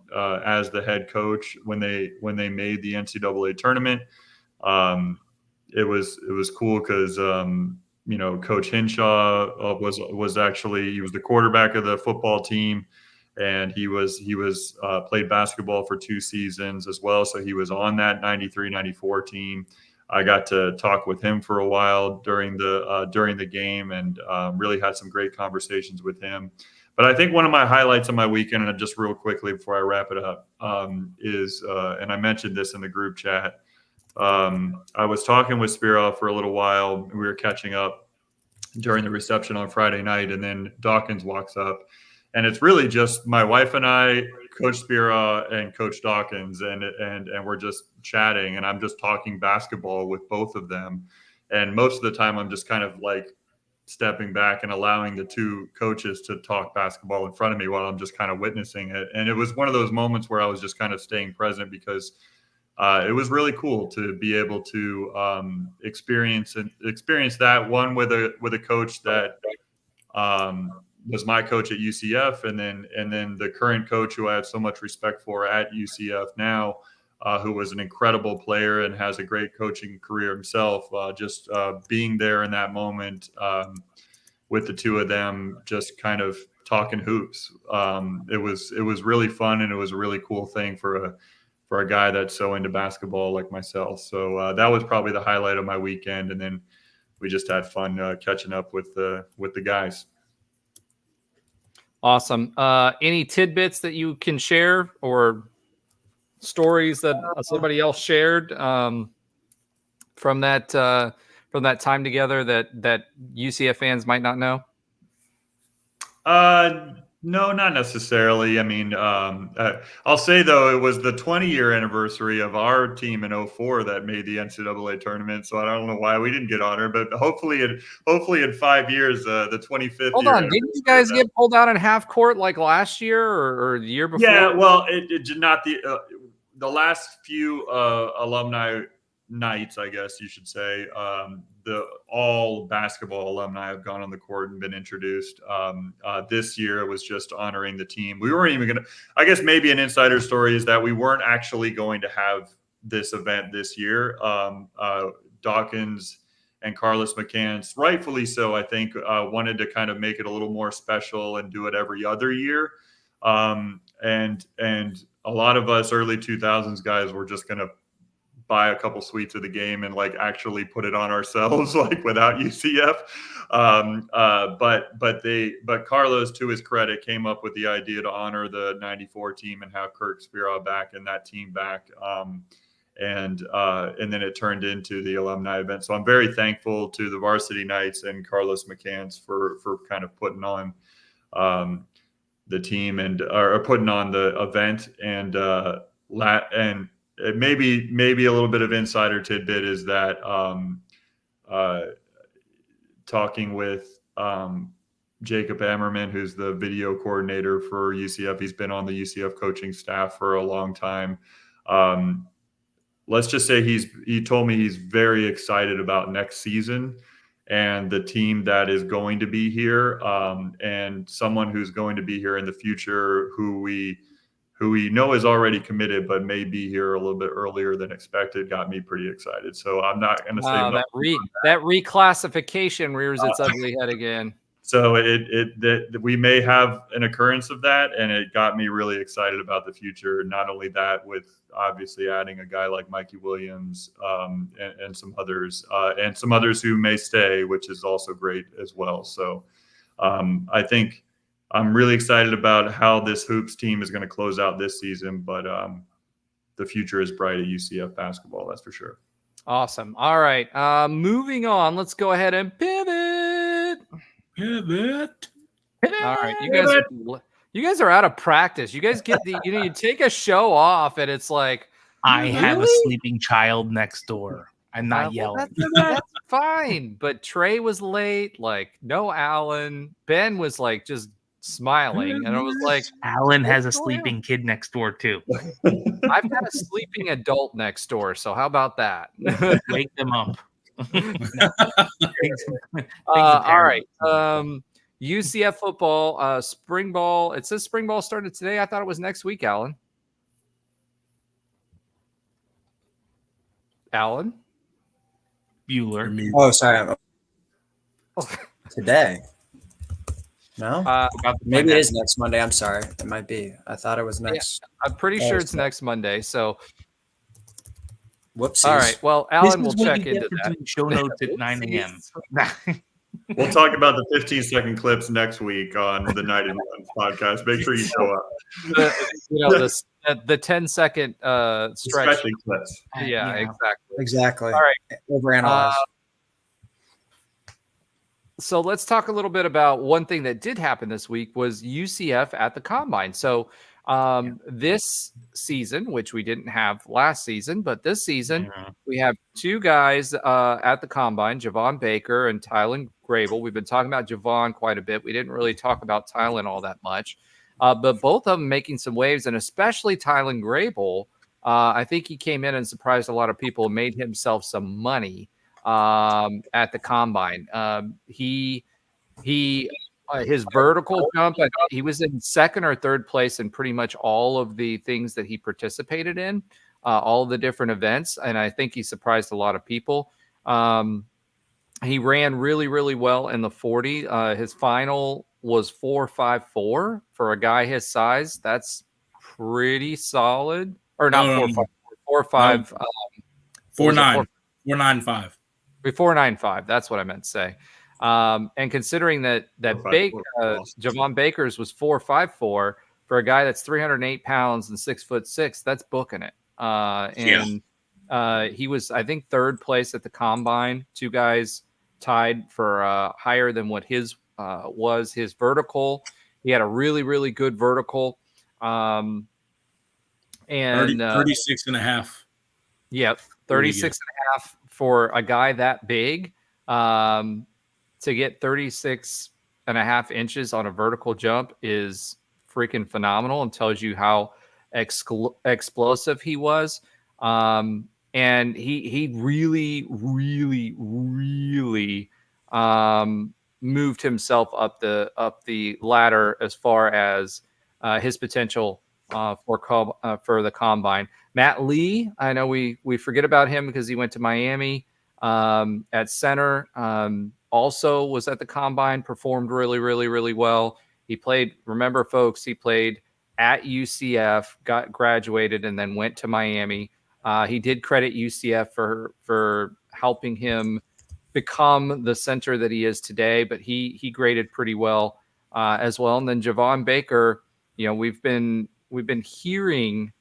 as the head coach when they made the NCAA tournament. It was cool because Coach Hinshaw was actually, he was the quarterback of the football team, and he played basketball for 2 seasons as well. So he was on that 93-94 team. I got to talk with him for a while during the game, and really had some great conversations with him. But I think one of my highlights of my weekend, and just real quickly before I wrap it up, is and I mentioned this in the group chat. I was talking with Spira for a little while. We were catching up during the reception on Friday night, and then Dawkins walks up, and it's really just my wife and I, Coach Spira, and Coach Dawkins, and we're just chatting, and I'm just talking basketball with both of them. And most of the time, I'm just kind of stepping back and allowing the 2 coaches to talk basketball in front of me while I'm just kind of witnessing it. And it was one of those moments where I was just kind of staying present, because it was really cool to be able to experience that one with a coach that was my coach at UCF, and then the current coach who I have so much respect for at UCF now, who was an incredible player and has a great coaching career himself. Just being there in that moment with the 2 of them, just kind of talking hoops. It was really fun, and it was a really cool thing for a guy that's so into basketball like myself. So that was probably the highlight of my weekend. And then we just had fun catching up with the guys. Awesome. Any tidbits that you can share, or stories that somebody else shared from that time together that UCF fans might not know? No, not necessarily. I mean, I'll say, though, it was the 20-year anniversary of our team in 2004 that made the NCAA tournament. So I don't know why we didn't get honored, but hopefully in 5 years, the 25th. Hold on, didn't you guys get pulled out in half court like last year or the year before? Yeah, well, it did not the last few alumni nights, I guess you should say. All basketball alumni have gone on the court and been introduced. This year it was just honoring the team. We weren't even going to, I guess maybe an insider story is that we weren't actually going to have this event this year. Dawkins and Carlos McCants, rightfully so, I think, wanted to kind of make it a little more special and do it every other year. And a lot of us early 2000s guys were just going to buy a couple suites of the game and actually put it on ourselves, without UCF. But Carlos, to his credit, came up with the idea to honor the 94 team and have Kirk Spira back and that team back. And then it turned into the alumni event. So I'm very thankful to the Varsity Knights and Carlos McCants for kind of putting on the team or putting on the event. And maybe a little bit of insider tidbit is that talking with Jacob Ammerman, who's the video coordinator for UCF, he's been on the UCF coaching staff for a long time. Let's just say he told me he's very excited about next season and the team that is going to be here, and someone who's going to be here in the future who we know is already committed, but may be here a little bit earlier than expected, got me pretty excited. So I'm not going to say that reclassification rears its ugly head again. So we may have an occurrence of that, and it got me really excited about the future. Not only that, with obviously adding a guy like Mikey Williams and some others who may stay, which is also great as well. So I think I'm really excited about how this hoops team is going to close out this season, but the future is bright at UCF basketball, that's for sure. Awesome. All right. Moving on. Let's go ahead and pivot. All right. You guys are out of practice. You guys get you take a show off and it's like, I have a sleeping child next door. I'm not yelling. That's fine. But Trey was late. Like, no Alan. Ben was like just smiling. And I was like, Alan has a sleeping kid next door too. I've got a sleeping adult next door. So how about that? Wake them up. All right. UCF football, spring ball. It says spring ball started today. I thought it was next week, Alan. Bueller. Oh, sorry. Today. No? Maybe it is next Monday. I'm sorry. It might be. I thought it was next. Yeah, I'm pretty sure it's next Monday. So, whoopsies. All right. Well, Alan will check into that. Doing show notes at 9 a.m. We'll talk about the 15-second clips next week on the Night and One podcast. Make sure you show up. The 10-second stretch. Especially clips. Yeah, Exactly. All right. Overanalyze. So let's talk a little bit about one thing that did happen this week was UCF at the Combine. So this season, which we didn't have last season, but this season we have two guys at the Combine, Javon Baker and Tylen Grable. We've been talking about Javon quite a bit. We didn't really talk about Tylen all that much, but both of them making some waves, and especially Tylen Grable. I think he came in and surprised a lot of people and made himself some money at the Combine. His vertical jump, he was in second or third place in pretty much all of the things that he participated in, all of the different events. And I think he surprised a lot of people. He ran really, really well in the 40. His final was 4.54 for a guy his size. That's pretty solid. Or not 4.54, 4.5. 4.9. 4.95. 4.95. That's what I meant to say. And considering that Javon Baker's was 4.54 for a guy that's 308 pounds and 6'6", that's booking it. He was, I think, third place at the Combine. Two guys tied for higher than what his was. His vertical, he had a really, really good vertical. And 36 and a half. Yep, 36 and a half for a guy that big. To get 36 and a half inches on a vertical jump is freaking phenomenal and tells you how explosive he was. And he really, really, really moved himself up the ladder as far as his potential for the Combine. Matt Lee, I know we forget about him because he went to Miami at center. Also was at the Combine, performed really, really, really well. He played, remember, folks, he played at UCF, got graduated, and then went to Miami. He did credit UCF for helping him become the center that he is today, but he graded pretty well as well. And then Javon Baker, we've been hearing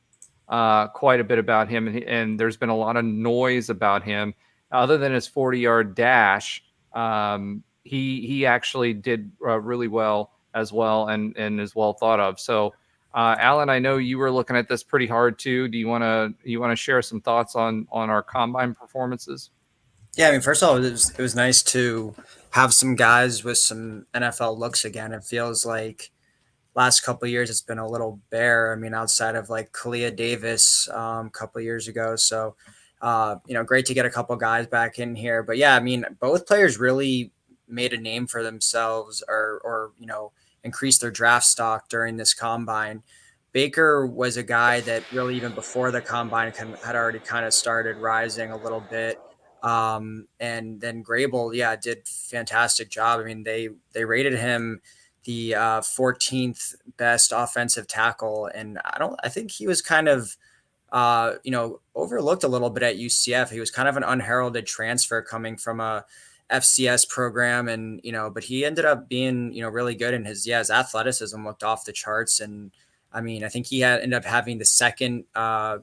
quite a bit about him, and there's been a lot of noise about him. Other than his 40-yard dash, he actually did really well as well, and is well thought of. So, Alan, I know you were looking at this pretty hard too. Do you want to share some thoughts on our Combine performances? Yeah, I mean, first of all, it was nice to have some guys with some NFL looks again. It feels like last couple of years it's been a little bare. I mean, outside of like Kalia Davis a couple of years ago. So, great to get a couple guys back in here. But yeah, I mean, both players really made a name for themselves or increased their draft stock during this Combine. Baker was a guy that really, even before the Combine, had already kind of started rising a little bit. And then Grable, did fantastic job. I mean, they rated him the 14th best offensive tackle, and I think he was kind of overlooked a little bit at UCF. He was kind of an unheralded transfer coming from a FCS program, and but he ended up being really good, and his athleticism looked off the charts. And I mean, I think he ended up having the second the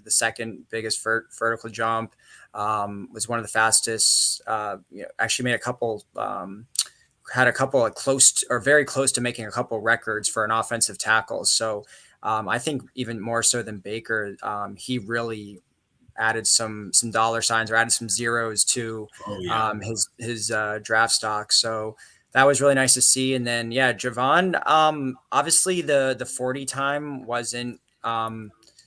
second biggest vertical jump, was one of the fastest, actually made a couple had a couple of very close to making a couple records for an offensive tackle. So I think even more so than Baker, he really added some dollar signs or added some zeros to his draft stock. So that was really nice to see. And then Javon, obviously the 40 time wasn't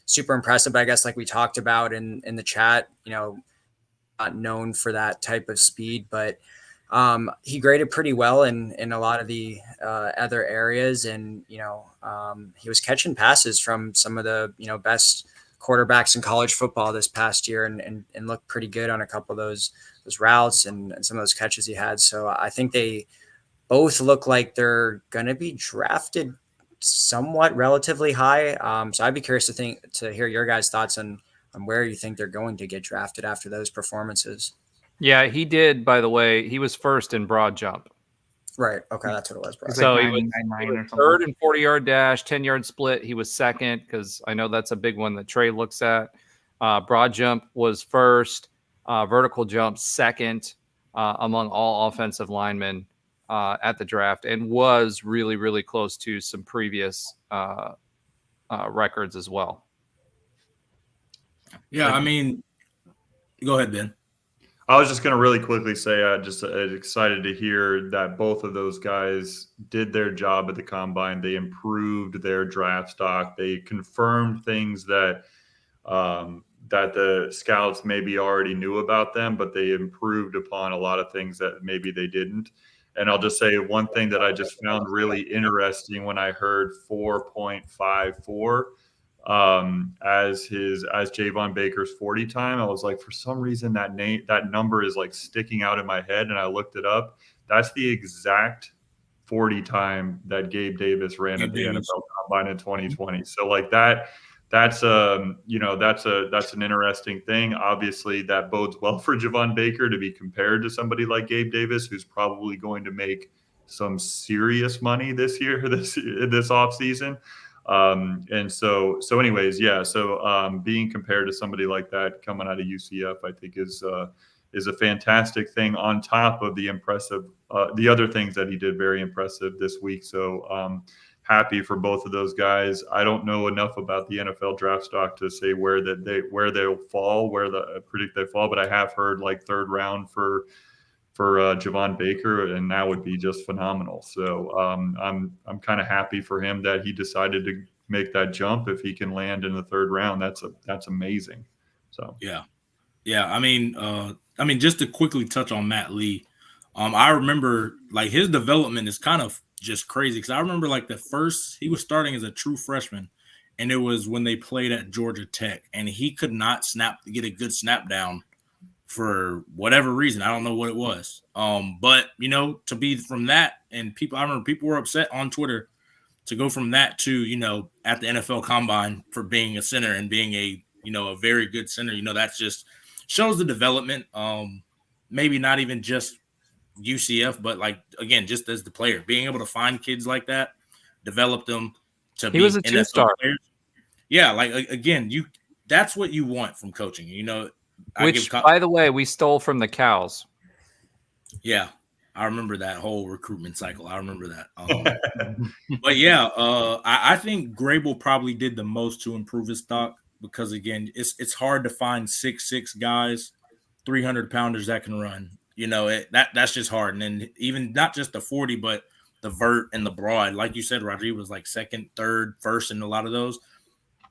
super impressive, but I guess like we talked about in the chat, not known for that type of speed, but he graded pretty well in a lot of the other areas. And, he was catching passes from some of the, best quarterbacks in college football this past year and looked pretty good on a couple of those routes and some of those catches he had. So I think they both look like they're going to be drafted somewhat relatively high. So I'd be curious to hear your guys' thoughts on where you think they're going to get drafted after those performances. Yeah, he did, by the way. He was first in broad jump. Right. Okay, that's what it was. Broad. So like he was 999 or third something. in 40-yard dash, 10-yard split. He was second because I know that's a big one that Tre looks at. Broad jump was first. Vertical jump second among all offensive linemen at the draft, and was really, really close to some previous records as well. Yeah, I mean, go ahead, Ben. I was just going to really quickly say I'm just excited to hear that both of those guys did their job at the combine. They improved their draft stock. They confirmed things that that the scouts maybe already knew about them, but they improved upon a lot of things that maybe they didn't. And I'll just say one thing that I just found really interesting when I heard 4.54 as Javon Baker's 40 time. I was like, for some reason that number is like sticking out in my head, and I looked it up. That's the exact 40 time that Gabe Davis ran at the NFL Combine in 2020. So like that's an interesting thing. Obviously, that bodes well for Javon Baker to be compared to somebody like Gabe Davis, who's probably going to make some serious money this offseason. And so anyways, being compared to somebody like that coming out of UCF, I think is a fantastic thing on top of the impressive, the other things that he did very impressive this week. So, happy for both of those guys. I don't know enough about the NFL draft stock to say where they'll fall, predict they fall, but I have heard like third round for Javon Baker, and that would be just phenomenal. So I'm kind of happy for him that he decided to make that jump. If he can land in the third round, that's amazing. So yeah. I mean, just to quickly touch on Matt Lee, I remember like his development is kind of just crazy because I remember like he was starting as a true freshman, and it was when they played at Georgia Tech, and he could not get a good snap down for whatever reason. I don't know what it was. But to be from that, and I remember people were upset on Twitter to go from that to, at the NFL Combine for being a center and being a very good center. That's just shows the development. Maybe not even just UCF, but like, again, just as the player, being able to find kids like that, develop them to be was a NFL 2-star. players. Yeah. Like, again, that's what you want from coaching, Which, by the way, we stole from the Cows. Yeah, I remember that whole recruitment cycle. I remember that. But yeah, I think Grable probably did the most to improve his stock because, again, it's hard to find 6'6" guys, 300-pounders that can run. That's just hard. And then even not just the 40, but the vert and the broad. Like you said, Rodrigo was like second, third, first in a lot of those.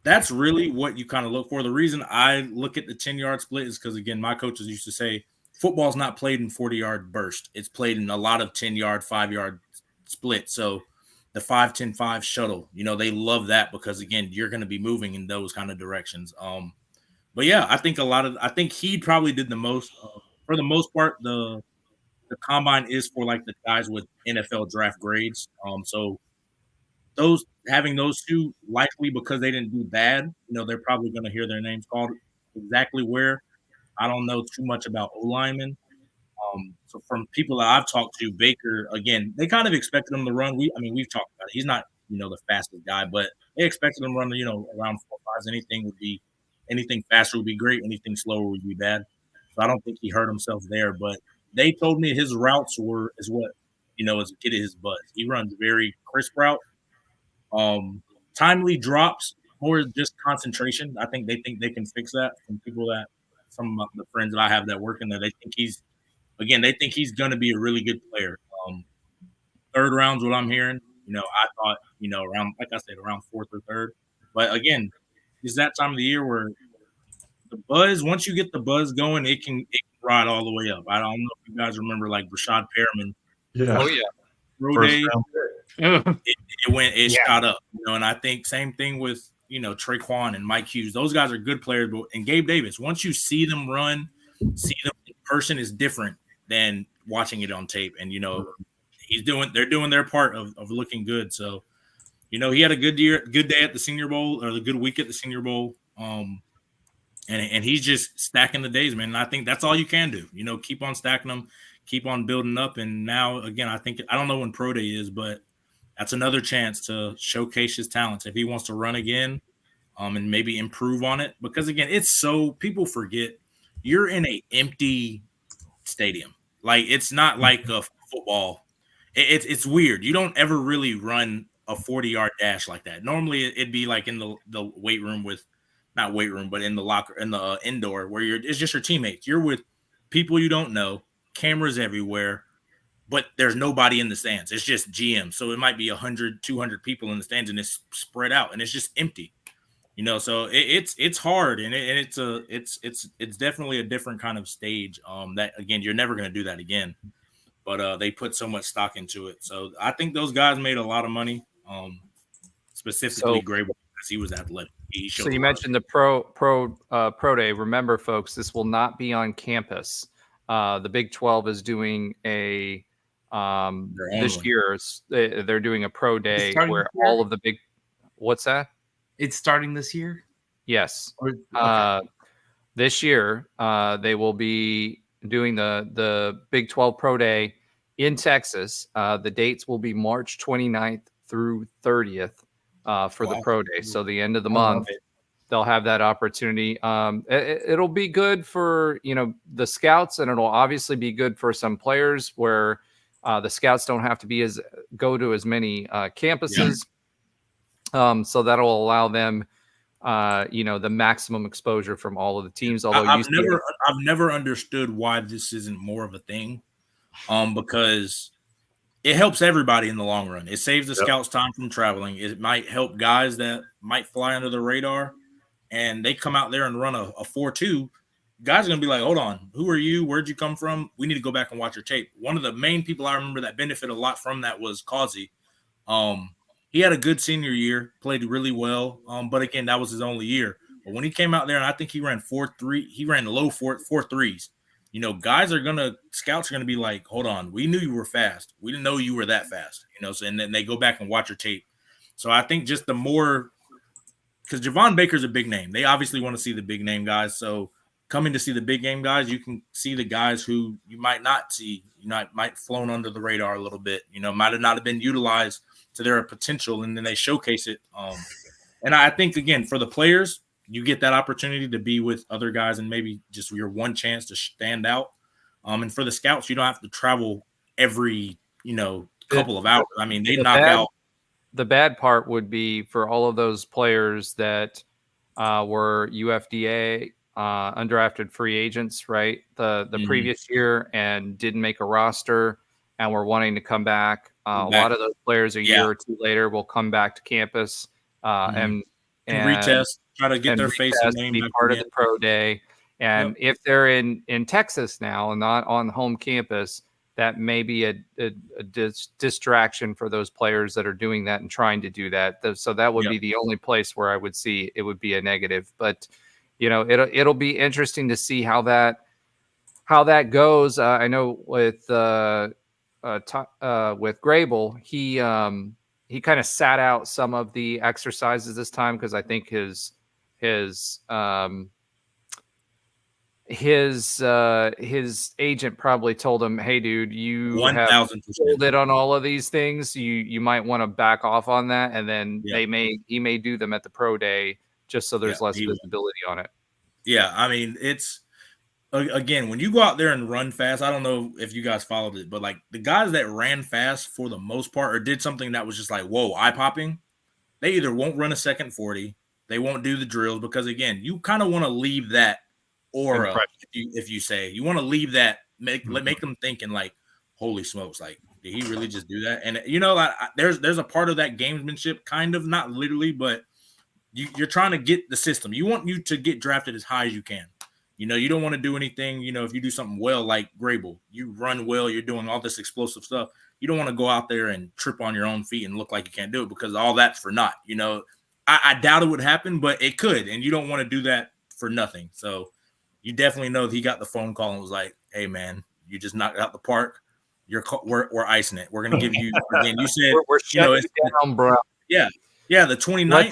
That's really what you kind of look for. The reason I look at the 10-yard split is because, again, my coaches used to say football's not played in 40-yard burst. It's played in a lot of 10-yard, 5-yard split. So the 5-10-5 shuttle, they love that because, again, you're going to be moving in those kind of directions. But yeah, I think he probably did the most. For the most part, the combine is for like the guys with NFL draft grades. So having those two likely because they didn't do bad, they're probably going to hear their names called. Exactly where, I don't know too much about O linemen. So from people that I've talked to, Baker, again, they kind of expected him to run. We've talked about it. He's not, the fastest guy, but they expected him to run, around 4.5s. Anything faster would be great. Anything slower would be bad. So I don't think he hurt himself there. But they told me his routes is what, is get his buzz. He runs very crisp route. Timely drops, more just concentration. I think they can fix that from some of the friends that I have that work in there. They think he's going to be a really good player. Third round's what I'm hearing. I thought, around, like I said, around fourth or third. But again, it's that time of the year where the buzz, once you get the buzz going, it can ride all the way up. I don't know if you guys remember like Rashad Perriman. Yeah. Oh, yeah. Pro day, it shot up. And I think same thing with, Traquan and Mike Hughes. Those guys are good players. And Gabe Davis, once you see them run, see them in person is different than watching it on tape. And, they're doing their part of looking good. So, he had a good day at the Senior Bowl, or a good week at the Senior Bowl. And he's just stacking the days, man. And I think that's all you can do. Keep on stacking them, keep on building up. And now, again, I don't know when Pro Day is, but that's another chance to showcase his talents if he wants to run again, and maybe improve on it. Because, again, people forget you're in an empty stadium. Like, it's not like a football. It's weird. You don't ever really run a 40-yard dash like that. Normally, it'd be like in the weight room not weight room, but in the locker, in the indoor, where it's just your teammates. You're with people you don't know, cameras everywhere, but there's nobody in the stands. It's just GM. So it might be 100, 200 people in the stands, and it's spread out, and it's just empty. So it's hard, and it's definitely a different kind of stage. That, again, you're never going to do that again. But they put so much stock into it. So I think those guys made a lot of money. Specifically, Gray, because he was athletic. So you mentioned the pro day. Remember, folks, this will not be on campus. The Big 12 is doing this year. They're doing a pro day where all of the big. What's that? It's starting this year. Yes. This year, they will be doing the Big 12 Pro Day in Texas. The dates will be March 29th through 30th for the Pro Day. So the end of the month, they'll have that opportunity. It'll be good for, the scouts, and it'll obviously be good for some players where the scouts don't have to go to as many campuses. Yeah. So that'll allow them the maximum exposure from all of the teams. Although I've never understood why this isn't more of a thing, because it helps everybody in the long run. It saves the scouts time from traveling. It might help guys that might fly under the radar, and they come out there and run a 4.2. Guys are gonna be like, "Hold on, who are you? Where'd you come from? We need to go back and watch your tape." One of the main people I remember that benefited a lot from that was Causey. He had a good senior year, played really well. But again, that was his only year. But when he came out there, and I think he ran 4.3, he ran low 4.3s. Scouts are gonna be like, hold on, we knew you were fast. We didn't know you were that fast. So, and then they go back and watch your tape. So I think just the more, because Javon Baker's a big name. They obviously want to see the big name guys. So coming to see the big game guys, you can see the guys who you might not see, might flown under the radar a little bit, might have not been utilized to their potential, and then they showcase it. And I think, again, for the players, you get that opportunity to be with other guys and maybe just your one chance to stand out. And for the scouts, you don't have to travel every, couple of hours. I mean, they knock out. The bad part would be for all of those players that were UFDA undrafted free agents, right? The previous year, and didn't make a roster and were wanting to come back. A lot of those players a year or two later will come back to campus and retest, try to get their face and name, be part of the pro day. And if they're in Texas now and not on home campus, that may be a distraction for those players that are doing that and trying to do that. So that would be the only place where I would see it would be a negative. But it'll be interesting to see how that goes. I know with Grable, he kind of sat out some of the exercises this time because I think his agent probably told him, "Hey, dude, you 1,000% have killed it on all of these things. You might want to back off on that, and then he may do them at the pro day just so there's less visibility on it." Yeah, I mean, it's again when you go out there and run fast. I don't know if you guys followed it, but like the guys that ran fast for the most part or did something that was just like whoa, eye popping, they either won't run a second 40, they won't do the drills because again, you kind of want to leave that aura. If you say you want to leave that, make them thinking like, holy smokes, like did he really just do that? And there's a part of that gamesmanship, kind of, not literally, but you're trying to get the system. You want you to get drafted as high as you can. You don't want to do anything. If you do something well like Grable, you run well, you're doing all this explosive stuff. You don't want to go out there and trip on your own feet and look like you can't do it because all that's for naught. I doubt it would happen, but it could, and you don't want to do that for nothing. So you definitely know that he got the phone call and was like, "Hey, man, you just knocked out the park. We're icing it. We're gonna give you." Again, you said we're shutting you down, bro. Yeah, the 29th.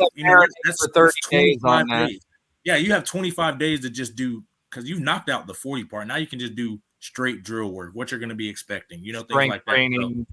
That's 30 days on that. days. Yeah, you have 25 days to just do because you've knocked out the 40 part. Now you can just do straight drill work. What you're going to be expecting, things like that.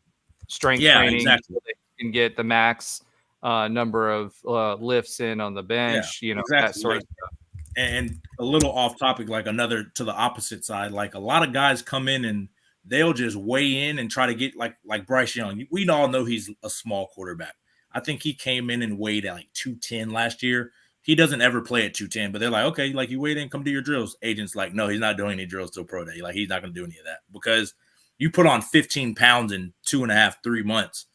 Strength training, exactly. So they can get the max number of lifts in on the bench. Exactly. That sort of stuff. And a little off topic, like another to the opposite side, like a lot of guys come in and they'll just weigh in and try to get like Bryce Young. We all know he's a small quarterback. I think he came in and weighed at like 210 last year. He doesn't ever play at 210, but they're like, okay, like you weighed in, come do your drills. Agent's like, no, he's not doing any drills till pro day. Like he's not going to do any of that because you put on 15 pounds in 2.5, 3 months.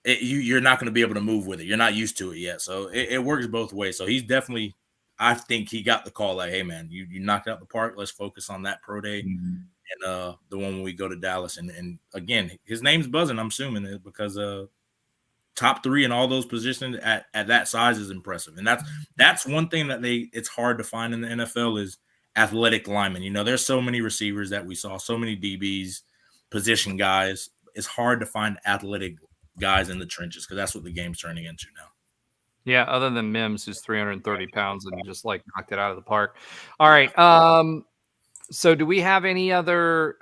You're not going to be able to move with it. You're not used to it yet. So it works both ways. So he's definitely, I think he got the call like, hey man, you knocked out the park. Let's focus on that pro day. Mm-hmm. And the one when we go to Dallas. And again, his name's buzzing, I'm assuming, because top 3 in all those positions at that size is impressive. And that's one thing that it's hard to find in the NFL is athletic linemen. There's so many receivers that we saw, so many DBs, position guys. It's hard to find athletic guys in the trenches because that's what the game's turning into now. Yeah, other than Mims, who's 330 pounds and just like knocked it out of the park. All right. So do we have any other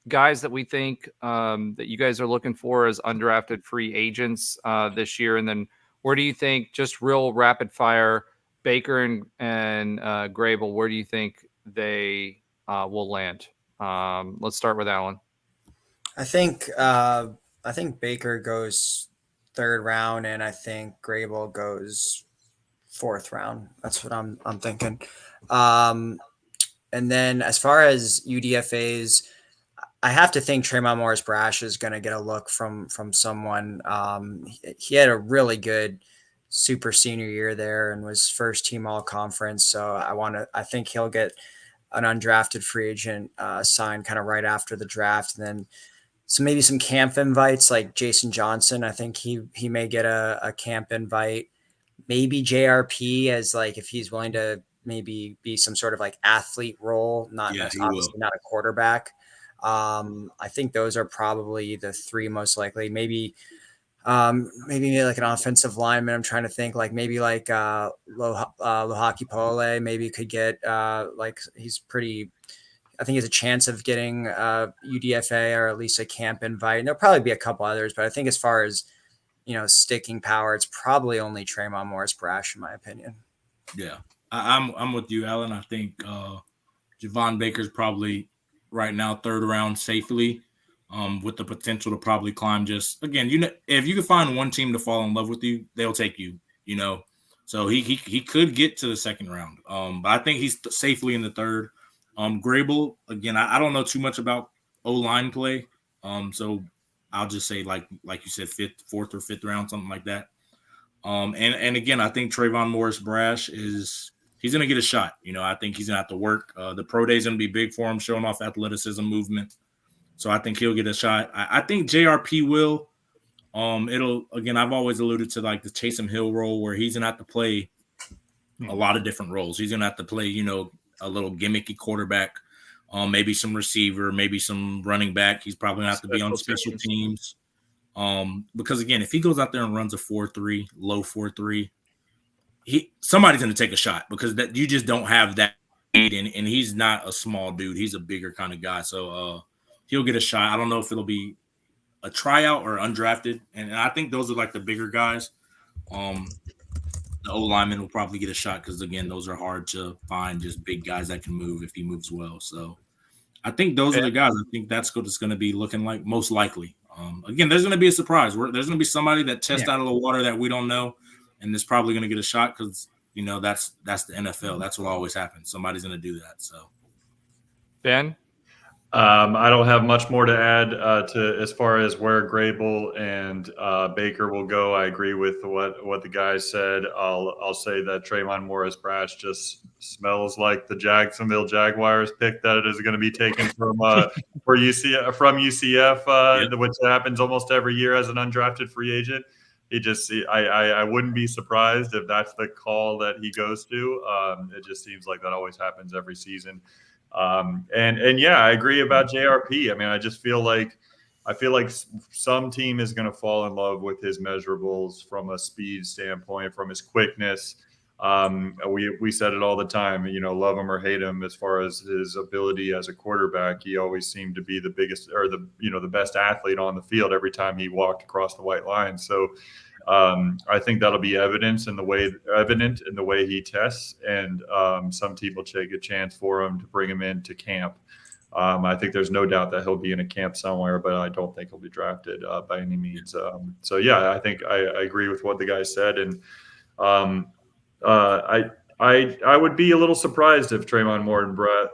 guys that we think that you guys are looking for as undrafted free agents this year? And then where do you think, just real rapid fire, Baker and Grable, where do you think they will land? Let's start with Alan. I think Baker goes 3rd round, and I think Grable goes 4th round. That's what I'm thinking. And then as far as UDFAs, I have to think Tremont Morris-Brash is going to get a look from someone. He had a really good super senior year there and was first team all conference. So I think he'll get an undrafted free agent signed kind of right after the draft. And then maybe some camp invites like Jason Johnson. I think he may get a camp invite. Maybe JRP as like if he's willing to maybe be some sort of like athlete role, obviously not a quarterback. I think those are probably the 3 most likely. Maybe like an offensive lineman. I'm trying to think like maybe like Lohaki Pole maybe could get like he's pretty. I think he has a chance of getting UDFA or at least a camp invite. And there'll probably be a couple others, but I think as far as sticking power, it's probably only Tremont Morris-Brash in my opinion. Yeah. I'm with you, Alan. I think Javon Baker's probably right now 3rd round safely, with the potential to probably climb. Just again, if you can find one team to fall in love with you, they'll take you. So he could get to the 2nd round. But I think he's safely in the 3rd. Grable, again, I don't know too much about O-line play, so I'll just say like you said, 4th or 5th round, something like that. And again, I think Tremont Morris-Brash he's going to get a shot. I think he's going to have to work. The pro day is going to be big for him, showing off athleticism, movement. So I think he'll get a shot. I think JRP will. I've always alluded to like the Taysom Hill role where he's going to have to play a lot of different roles. He's going to have to play, you know, a little gimmicky quarterback, maybe some receiver, maybe some running back. He's probably going to have to be on special teams. Because again, if he goes out there and runs a 4.3, low 4.3, somebody's going to take a shot because that you just don't have that. And he's not a small dude. He's a bigger kind of guy. So he'll get a shot. I don't know if it'll be a tryout or undrafted. And I think those are like the bigger guys. The O-lineman will probably get a shot because, again, those are hard to find, just big guys that can move if he moves well. So I think those are the guys. I think that's what it's going to be looking like most likely. Again, there's going to be a surprise. There's going to be somebody that tests out of the water that we don't know, and is probably going to get a shot because, you know, that's the NFL. That's what always happens. Somebody's going to do that. So, Ben? I don't have much more to add to as far as where Grable and Baker will go. I agree with what the guys said. I'll say that Trayvon Morris-Brash just smells like the Jacksonville Jaguars pick that is going to be taken from UCF, which happens almost every year as an undrafted free agent. I wouldn't be surprised if that's the call that he goes to. It just seems like that always happens every season. And yeah, I agree about JRP. I mean, I feel like some team is going to fall in love with his measurables from a speed standpoint, from his quickness. We said it all the time, you know, love him or hate him as far as his ability as a quarterback. He always seemed to be the biggest or the best athlete on the field every time he walked across the white line. So I think that'll be evident in the way he tests, and some team will take a chance for him to bring him into camp. I think there's no doubt that he'll be in a camp somewhere, but I don't think he'll be drafted by any means. So yeah, I think I agree with what the guy said, and I would be a little surprised if Trayvon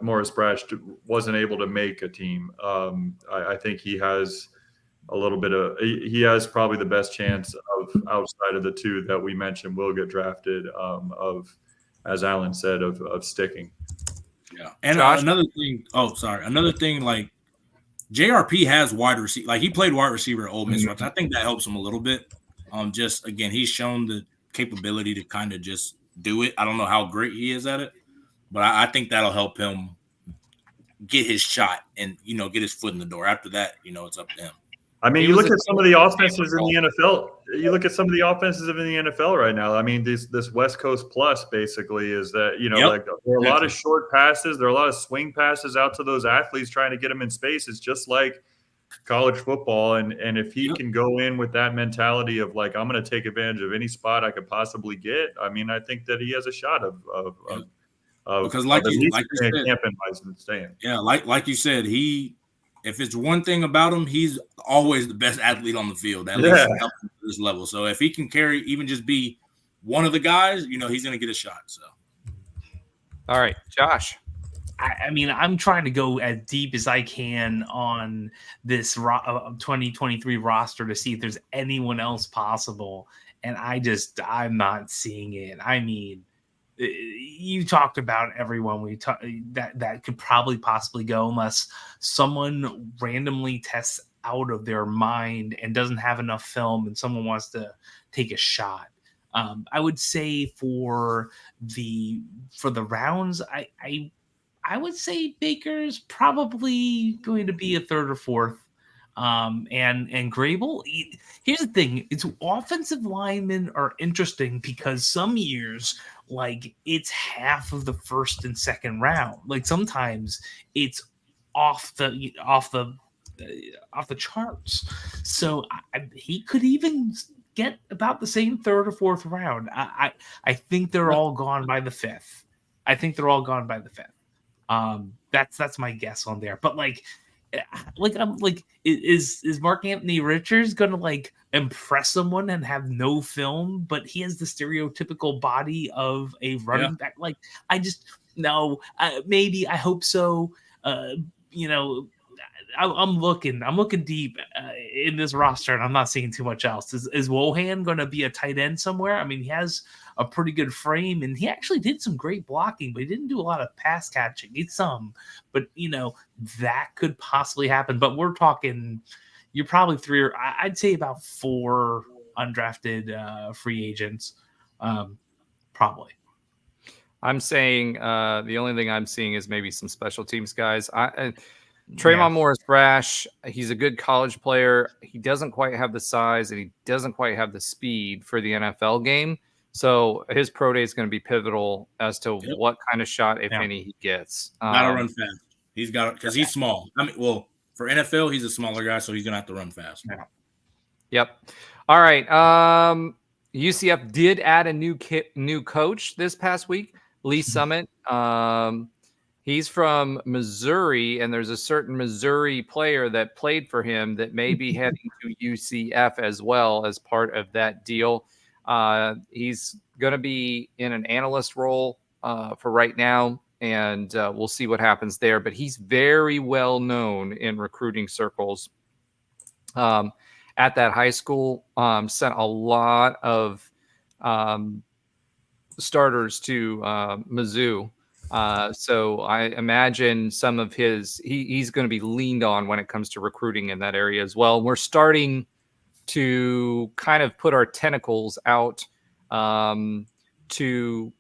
Morris-Brash wasn't able to make a team. I think he has he has probably the best chance of outside of the two that we mentioned will get drafted as Alan said, of sticking. Yeah. And another thing, like JRP has wide receiver, like he played wide receiver at Ole Miss. I think that helps him a little bit. Just again, he's shown the capability to kind of just do it. I don't know how great he is at it, but I think that'll help him get his shot and, you know, get his foot in the door. After that, you know, it's up to him. I mean, you look at some of the offenses in the NFL. You look at some of the offenses in the NFL right now. I mean, this West Coast plus basically is that, you know, like there are a lot of short passes. There are a lot of swing passes out to those athletes trying to get them in space. It's just like college football. And if he can go in with that mentality of like, I'm going to take advantage of any spot I could possibly get. I mean, I think that he has a shot of because like you said, like you said, if it's one thing about him, he's always the best athlete on the field, at least up to this level. So if he can carry, even just be one of the guys, you know, he's going to get a shot. So, all right, Josh. I mean, I'm trying to go as deep as I can on this 2023 roster to see if there's anyone else possible. And I'm not seeing it. I mean, you talked about everyone that could probably possibly go unless someone randomly tests out of their mind and doesn't have enough film and someone wants to take a shot. I would say for the rounds, I would say Baker's probably going to be a third or fourth. And Grable, here's the thing, it's offensive linemen are interesting because some years, like, it's half of the first and second round. Like sometimes it's off the charts. So he could even get about the same third or fourth round. I think they're all gone by the fifth. That's my guess on there. But I'm like, is Mark Anthony Richards gonna like impress someone and have no film, but he has the stereotypical body of a running back? Like, I just no. Maybe I hope so. You know, I'm looking deep in this roster, and I'm not seeing too much else. Is Wohan going to be a tight end somewhere? I mean, he has a pretty good frame, and he actually did some great blocking, but he didn't do a lot of pass catching. It's but you know, that could possibly happen. But we're talking, you're probably I'd say about 4 undrafted free agents, probably. I'm saying the only thing I'm seeing is maybe some special teams guys. Trayvon Morris Brash, he's a good college player. He doesn't quite have the size and he doesn't quite have the speed for the NFL game. So his pro day is going to be pivotal as to what kind of shot, if any, he gets. Gotta run fast. He's got because he's small. I mean, well, for NFL, he's a smaller guy, so he's gonna have to run fast. Yeah. Yep. All right. UCF did add a new coach this past week, Lee Summit. He's from Missouri, and there's a certain Missouri player that played for him that may be heading to UCF as well as part of that deal. He's going to be in an analyst role for right now, and we'll see what happens there. But he's very well known in recruiting circles at that high school. Sent a lot of starters to Mizzou. So I imagine some of he's going to be leaned on when it comes to recruiting in that area as well. We're starting to kind of put our tentacles out to,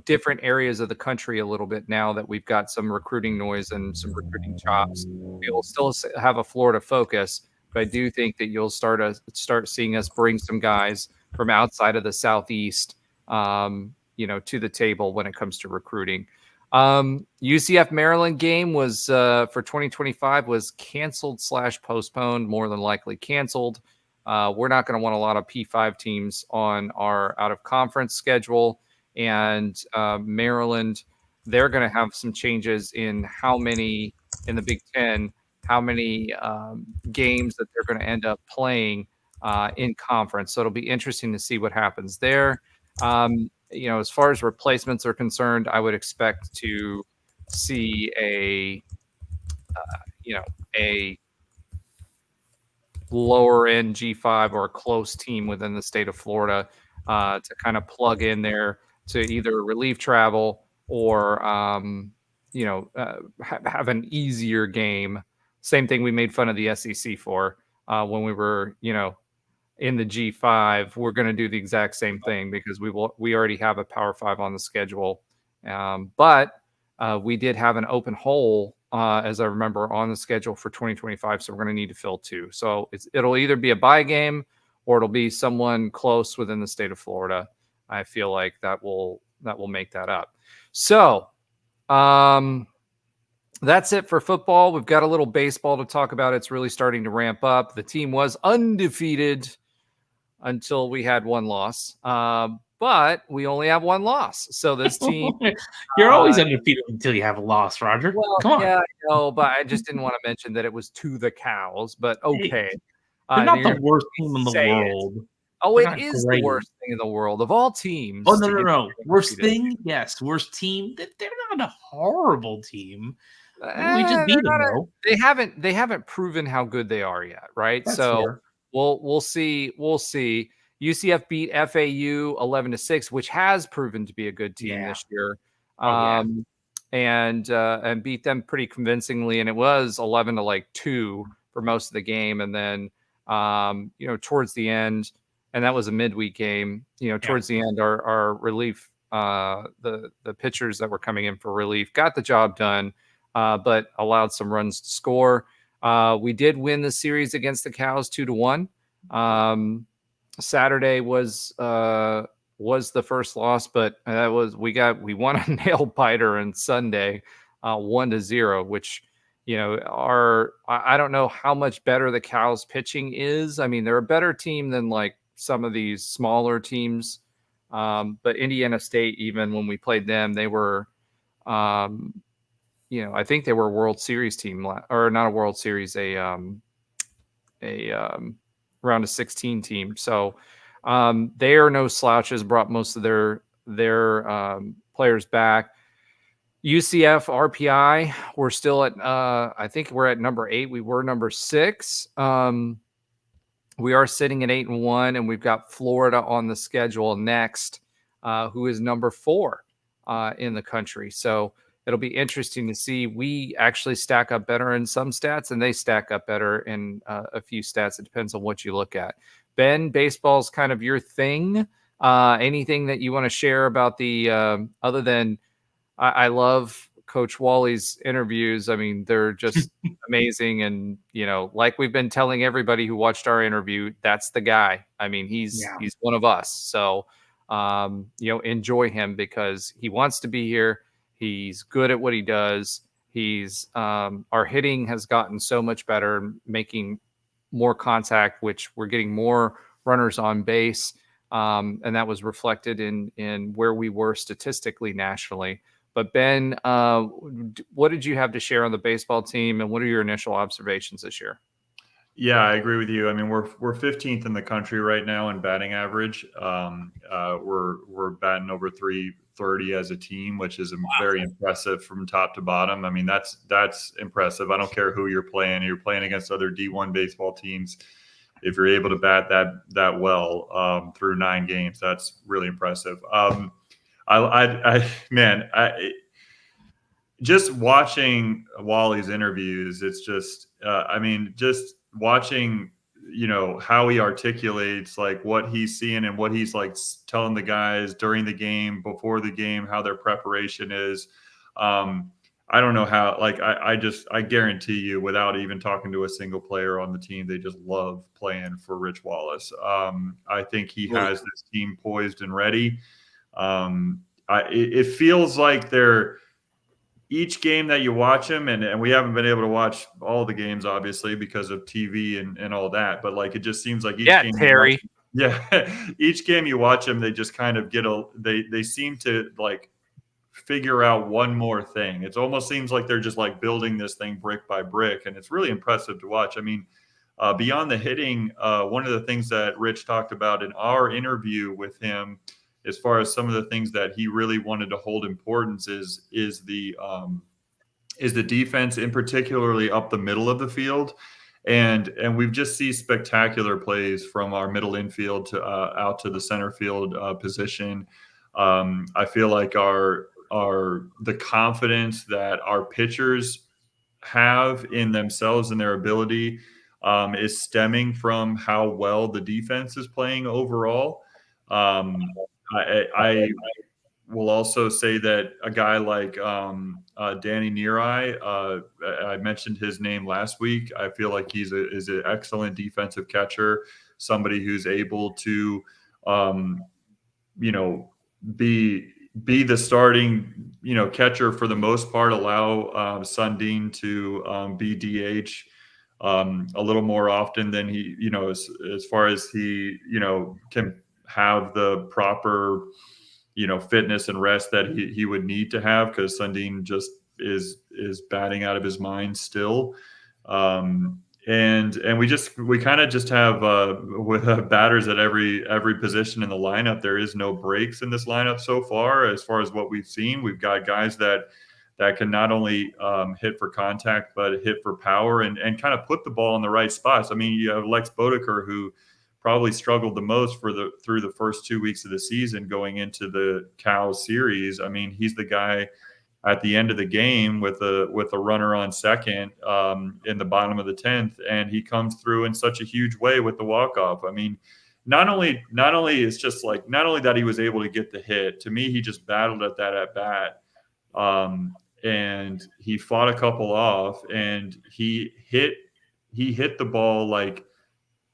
different areas of the country a little bit now that we've got some recruiting noise and some recruiting chops. We'll still have a Florida focus, but I do think that you'll start seeing us bring some guys from outside of the Southeast, to the table when it comes to recruiting. UCF Maryland game was for 2025 was canceled / postponed, more than likely canceled. We're not going to want a lot of P5 teams on our out of conference schedule, and Maryland, they're going to have some changes in how many in the Big Ten, how many games that they're going to end up playing in conference. So it'll be interesting to see what happens there. As far as replacements are concerned, I would expect to see a lower end G5 or a close team within the state of Florida to kind of plug in there to either relieve travel or, have an easier game. Same thing we made fun of the SEC for when we were, in the G5. We're going to do the exact same thing because we already have a Power 5 on the schedule. But we did have an open hole, as I remember, on the schedule for 2025. So we're going to need to fill 2. So it'll either be a bye game or it'll be someone close within the state of Florida. I feel like that will make that up. So that's it for football. We've got a little baseball to talk about. It's really starting to ramp up. The team was undefeated until we had one loss. But we only have one loss. So this team... You're always undefeated until you have a loss, Roger. Well, come on. Yeah, I know, but I just didn't want to mention that it was to the Cows. But okay. They're not the worst team in the world. Oh, They're it is great. the worst thing in the world of all teams. Oh, no. Worst thing? Yes. Worst team. They're not a horrible team. We just beat them, though. They haven't proven how good they are yet, right? That's so fair. We'll see. UCF beat FAU 11-6, which has proven to be a good team this year. And beat them pretty convincingly. And it was 11-2 for most of the game. And then, towards the end, and that was a midweek game, towards the end, our relief, the pitchers that were coming in for relief got the job done, but allowed some runs to score. We did win the series against the Cows 2-1. Saturday was the first loss, but we won a nail biter on Sunday, 1-0, which, I don't know how much better the Cows pitching is. I mean, they're a better team than like some of these smaller teams. But Indiana State, even when we played them, they were, I think they were a World Series team, or not a World Series, a round of 16 team. So they are no slouches, brought most of their players back. UCF RPI, we're still at, I think we're at number 8. We were number 6. We are sitting at 8-1, and we've got Florida on the schedule next, who is number 4 in the country. So it'll be interesting to see. We actually stack up better in some stats, and they stack up better in a few stats. It depends on what you look at. Ben, baseball's kind of your thing. Anything that you want to share about the other than I love Coach Wally's interviews. I mean, they're just amazing. And, like we've been telling everybody who watched our interview, that's the guy. I mean, he's one of us. So, enjoy him because he wants to be here. He's good at what he does. He's our hitting has gotten so much better, making more contact, which we're getting more runners on base. And that was reflected in where we were statistically nationally. But Ben, what did you have to share on the baseball team, and what are your initial observations this year? Yeah, I agree with you. I mean, we're 15th in the country right now in batting average. We're batting over 330 as a team, which is very impressive from top to bottom. I mean, that's impressive. I don't care who you're playing. You're playing against other D1 baseball teams. If you're able to bat that well through 9 games, that's really impressive. Just watching Wally's interviews, it's just, just watching, how he articulates like what he's seeing and what he's like telling the guys during the game, before the game, how their preparation is. I don't know how, like, I guarantee you, without even talking to a single player on the team, they just love playing for Rich Wallace. I think he has this team poised and ready. It feels like each game that you watch him, and we haven't been able to watch all the games, obviously, because of TV and all that, but like, it just seems like each game Terry. each game you watch him, they just kind of they seem to like figure out one more thing. It almost seems like they're just like building this thing brick by brick, and it's really impressive to watch. I mean, beyond the hitting, one of the things that Rich talked about in our interview with him, as far as some of the things that he really wanted to hold importance, is the defense, in particularly up the middle of the field. And we've just seen spectacular plays from our middle infield to out to the center field position. I feel like the confidence that our pitchers have in themselves and their ability is stemming from how well the defense is playing overall. I will also say that a guy like Danny Neary, I mentioned his name last week. I feel like is an excellent defensive catcher, somebody who's able to, be the starting, catcher for the most part, allow Sundin to be DH a little more often than he, as far as he, can have the proper, fitness and rest that he would need to have, because Sundin just is batting out of his mind still. And we kind of just have with batters at every position in the lineup. There is no breaks in this lineup so far. As far as what we've seen, we've got guys that can not only hit for contact, but hit for power and kind of put the ball in the right spots. I mean, you have Lex Bodeker, who probably struggled the most through the first 2 weeks of the season going into the Cows series. I mean, he's the guy at the end of the game with a runner on second in the bottom of the 10th, and he comes through in such a huge way with the walk-off. I mean, not only that he was able to get the hit, to me, he just battled at that at bat. And he fought a couple off, and he hit the ball, like,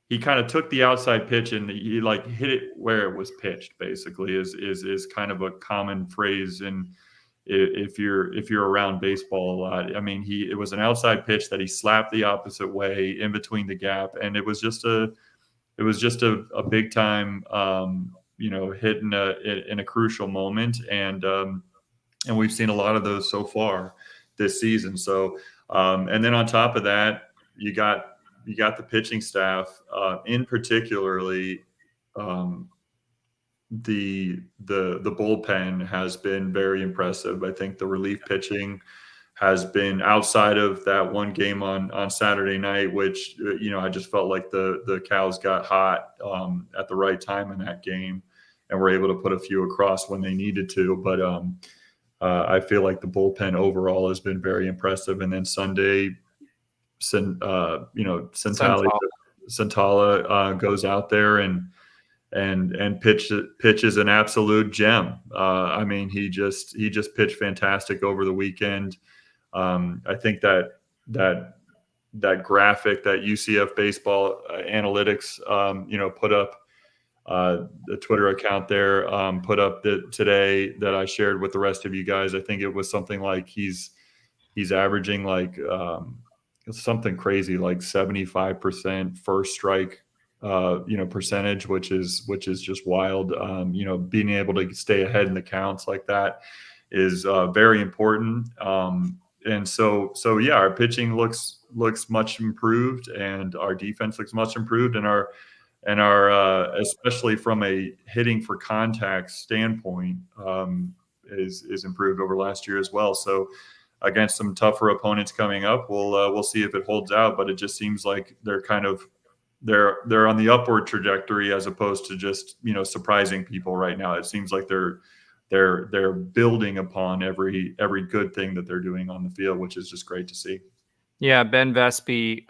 he kind of took the outside pitch and he like hit it where it was pitched, basically, is kind of a common phrase. And if you're around baseball a lot, I mean, it was an outside pitch that he slapped the opposite way in between the gap. And it was just a big time, hit in a crucial moment. And we've seen a lot of those so far this season. So, and then on top of that, you got the pitching staff, in particularly, the bullpen has been very impressive. I think the relief pitching has been, outside of that one game on Saturday night, which, I just felt like the Cows got hot at the right time in that game and were able to put a few across when they needed to. But I feel like the bullpen overall has been very impressive. And then Sunday, Santala goes out there and and pitch is an absolute gem. I mean, he just pitched fantastic over the weekend. I think that graphic that UCF Baseball analytics, put up, the Twitter account there, put up today that I shared with the rest of you guys. I think it was something like he's averaging like something crazy, like 75% first strike, percentage, which is just wild. Being able to stay ahead in the counts like that is very important. And so yeah, our pitching looks much improved, and our defense looks much improved, and our especially from a hitting for contact standpoint, is improved over last year as well. So against some tougher opponents coming up, we'll see if it holds out. But it just seems like they're on the upward trajectory, as opposed to just surprising people right now. It seems like they're building upon every good thing that they're doing on the field, which is just great to see. Yeah, Ben Vespi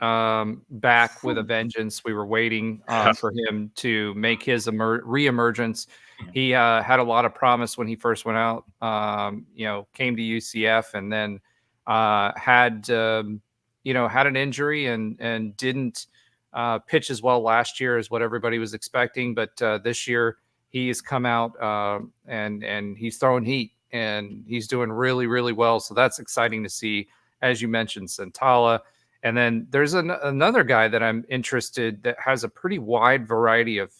back with a vengeance. We were waiting for him to make his reemergence. He had a lot of promise when he first went out. Came to UCF and then had an injury and didn't pitch as well last year as what everybody was expecting. But this year he's come out and he's throwing heat, and he's doing really, really well. So that's exciting to see. As you mentioned, Santala. And then there's another guy that I'm interested that has a pretty wide variety of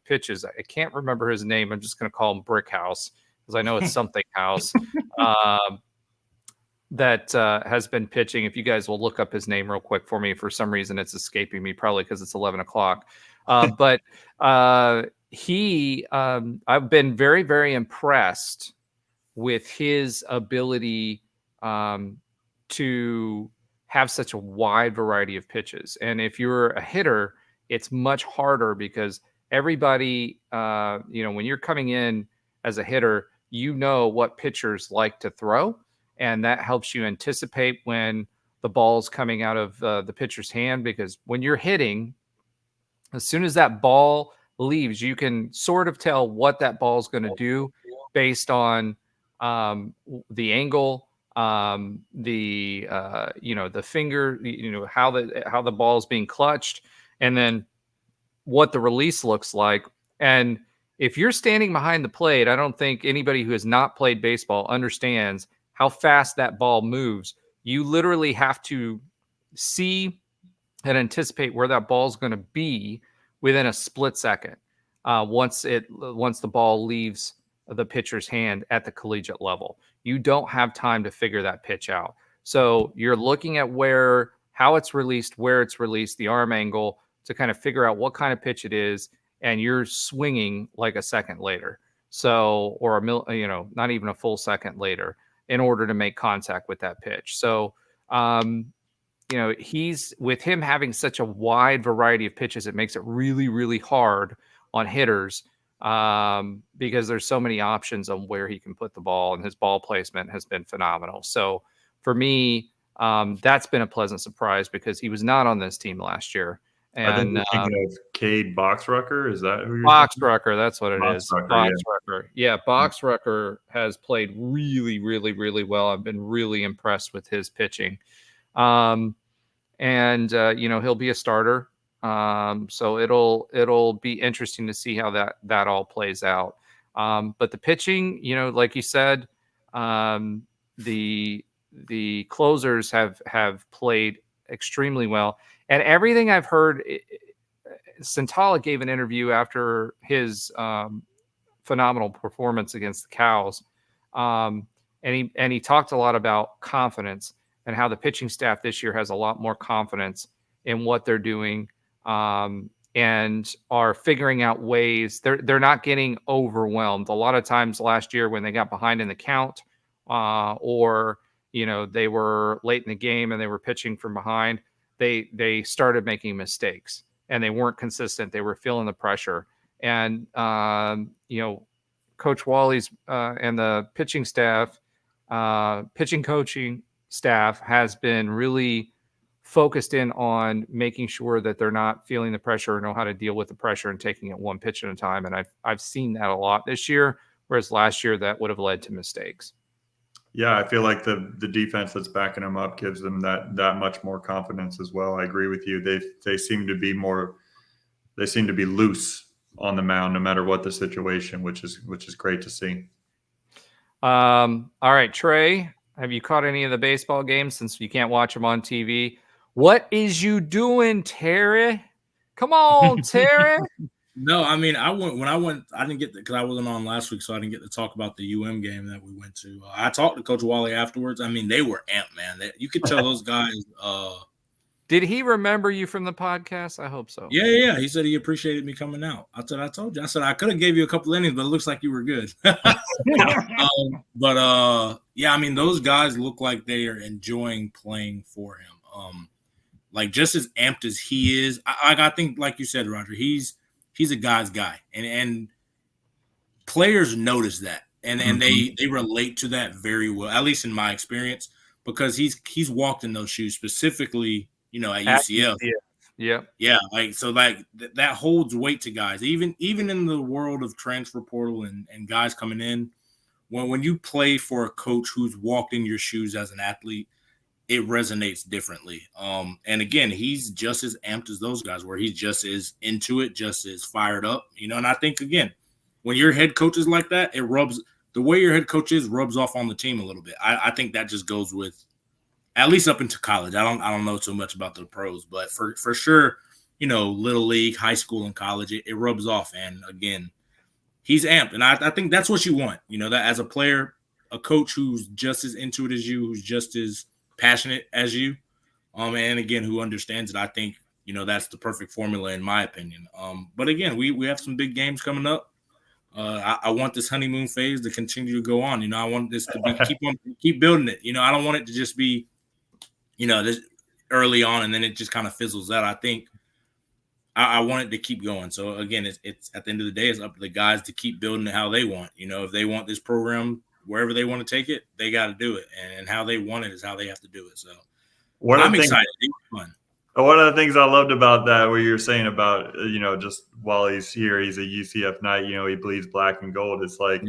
pitches. I can't remember his name. I'm just going to call him Brick House because I know it's something house that has been pitching. If you guys will look up his name real quick for me, for some reason it's escaping me, probably because it's 11 o'clock. But I've been very, very impressed with his ability to have such a wide variety of pitches. And if you're a hitter, it's much harder because everybody, when you're coming in as a hitter, what pitchers like to throw. And that helps you anticipate when the ball's coming out of the pitcher's hand, because when you're hitting, as soon as that ball leaves, you can sort of tell what that ball is going to do based on the angle, the finger, how the ball is being clutched, and then what the release looks like. And if you're standing behind the plate, I don't think anybody who has not played baseball understands how fast that ball moves. You literally have to see and anticipate where that ball is going to be within a split second once the ball leaves the pitcher's hand at the collegiate level. You don't have time to figure that pitch out. So you're looking at how it's released, where it's released, the arm angle, to kind of figure out what kind of pitch it is, and you're swinging like a second later. So, or not even a full second later, in order to make contact with that pitch. So, he's, with him having such a wide variety of pitches, it makes it really, really hard on hitters because there's so many options on where he can put the ball, and his ball placement has been phenomenal. So for me, that's been a pleasant surprise because he was not on this team last year. And I think you're thinking of Cade Boxrucker. Is that who you're Boxrucker? That's what it is. Boxrucker. Yeah, Boxrucker has played really, really, really well. I've been really impressed with his pitching. He'll be a starter. So it'll be interesting to see how that all plays out. But the pitching, like you said, the closers have played extremely well. And everything I've heard, Santala gave an interview after his phenomenal performance against the Cows. And he talked a lot about confidence and how the pitching staff this year has a lot more confidence in what they're doing, and are figuring out ways. They're not getting overwhelmed. A lot of times last year when they got behind in the count, or they were late in the game and they were pitching from behind, they started making mistakes and they weren't consistent. They were feeling the pressure. And Coach Wally's and the pitching coaching staff has been really focused in on making sure that they're not feeling the pressure or know how to deal with the pressure and taking it one pitch at a time. And I've seen that a lot this year, whereas last year that would have led to mistakes. Yeah, I feel like the defense that's backing them up gives them that much more confidence as well. I agree with you. They seem to be loose on the mound no matter what the situation, which is great to see. All right, Tre, have you caught any of the baseball games since you can't watch them on TV? What is you doing, Terry? Come on, Terry. No, I mean, I didn't get because I wasn't on last week, so I didn't get to talk about the UM game that we went to. I talked to Coach Wally afterwards. I mean, they were amped, man. You could tell those guys. Did he remember you from the podcast? I hope so. Yeah. He said he appreciated me coming out. I said, I told you. I said, I could have gave you a couple innings, but it looks like you were good. Yeah, I mean, those guys look like they are enjoying playing for him. Like just as amped as he is, I think, like you said, Roger, he's a guy's guy, and players notice that, and they relate to that very well, at least in my experience, because he's walked in those shoes specifically, at UCF. Yeah, like so, like that holds weight to guys, even in the world of transfer portal and guys coming in. When you play for a coach who's walked in your shoes as an athlete, it resonates differently. And again, he's just as amped as those guys, where he's just as into it, just as fired up, And I think, again, when your head coach is like that, the way your head coach is rubs off on the team a little bit. I think that just goes with, at least up into college. I don't know so much about the pros, but for sure, little league, high school, and college, it rubs off. And again, he's amped. And I think that's what you want, that as a player, a coach who's just as into it as you, who's just as passionate as you, and again, who understands it. I think that's the perfect formula in my opinion. But again, we have some big games coming up. I want this honeymoon phase to continue to go on. I want this to keep building it. I don't want it to just be this early on and then it just kind of fizzles out. I think I want it to keep going. So again, it's at the end of the day, it's up to the guys to keep building it how they want. If they want this program wherever they want to take it, they got to do it, and how they want it is how they have to do it. So I'm excited. It was fun. One of the things I loved about that, what you're saying about, just while he's here, he's a UCF Knight, he bleeds black and gold. It's like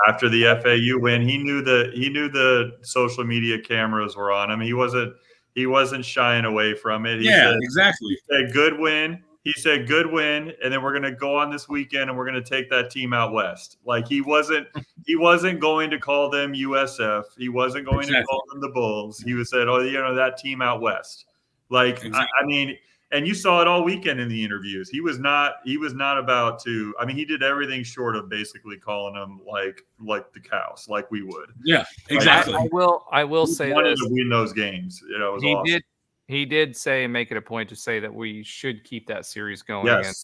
after the FAU win, he knew the social media cameras were on him. He wasn't shying away from it. He said, exactly. He said, good win. He said, good win, and then we're going to go on this weekend and we're going to take that team out west. Like he wasn't going to call them USF. He wasn't going to call them the Bulls. He was said, that team out west. Like, I mean, and you saw it all weekend in the interviews. He was not about to. I mean, he did everything short of basically calling them like the cows, like we would. Yeah, exactly. I will say he wanted to win those games. It was awesome. He did say and make it a point to say that we should keep that series going. Yes. And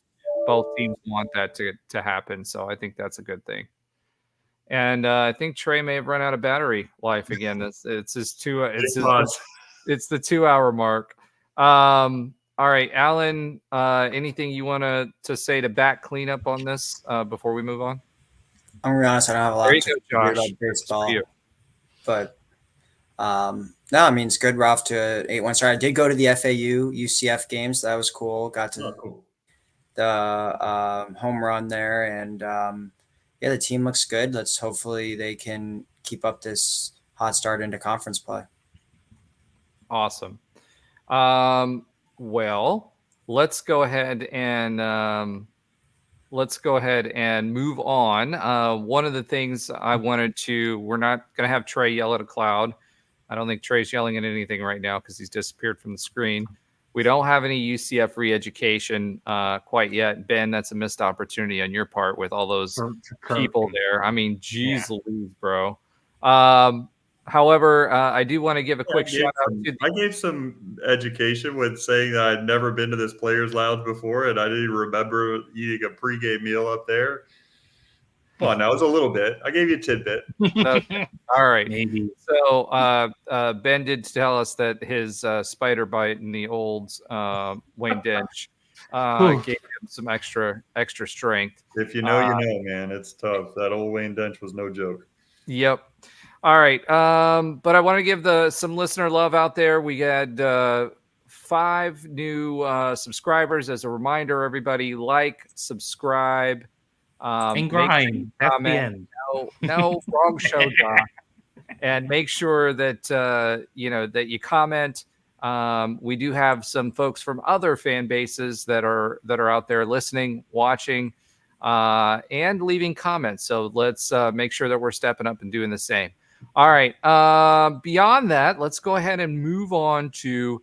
both teams want that to happen. So I think that's a good thing. And I think Tre may have run out of battery life again. It's the 2 hour mark. All right, Alan, anything you want to say to back clean up on this before we move on? I'm gonna be honest, I don't have a lot to say about baseball, but no, I mean, it's good. We're off to an 8-1 start. I did go to the FAU UCF games. That was cool. Got to the home run there, and the team looks good. Hopefully they can keep up this hot start into conference play. Awesome. Well, let's go ahead and move on. One of the things we're not going to have Tre yell at a cloud. I don't think Tre's yelling at anything right now because he's disappeared from the screen. We don't have any UCF Re-Education quite yet. Ben, that's a missed opportunity on your part with all those people there. I mean, geez Louise, bro. However, I do want to give a quick shout out. I gave some education with saying that I'd never been to this players' lounge before, and I didn't remember eating a pregame meal up there. Come on, now it's a little bit. I gave you a tidbit. Okay. All right. Maybe. So Ben did tell us that his spider bite in the old Wayne Dench gave him some extra strength. If you know, you know, man. It's tough. That old Wayne Dench was no joke. Yep. All right. But I want to give some listener love out there. We had 5 new subscribers. As a reminder, everybody, like, subscribe, And make sure grind. you That's the comment. end. No, wrong show, Josh. And make sure that that you comment. We do have some folks from other fan bases that are out there listening, watching, and leaving comments. So let's make sure that we're stepping up and doing the same. All right. Beyond that, let's go ahead and move on to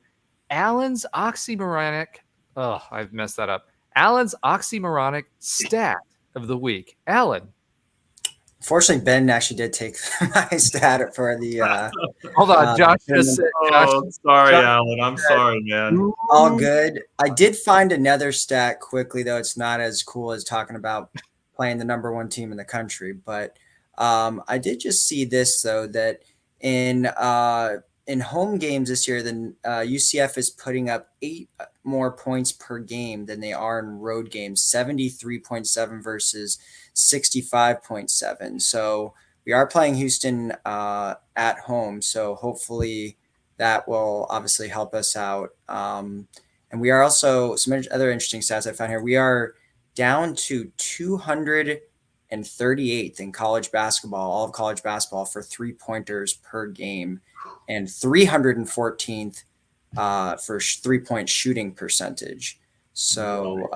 Alan's oxymoronic. Oh, I've messed that up. Alan's oxymoronic stat of the week. Alan. Fortunately, Ben actually did take my stat for the. Hold on, Josh. Sorry, Alan. I'm sorry, man. All good. I did find another stat quickly, though. It's not as cool as talking about playing the number 1 team in the country, but I did just see this though, that in home games this year, then UCF is putting up 8 more points per game than they are in road games, 73.7 versus 65.7. So we are playing Houston at home. So hopefully that will obviously help us out. And we are also, some other interesting stats I found here. We are down to 238th in college basketball, all of college basketball, for 3-pointers per game, and 314th for 3-point shooting percentage. So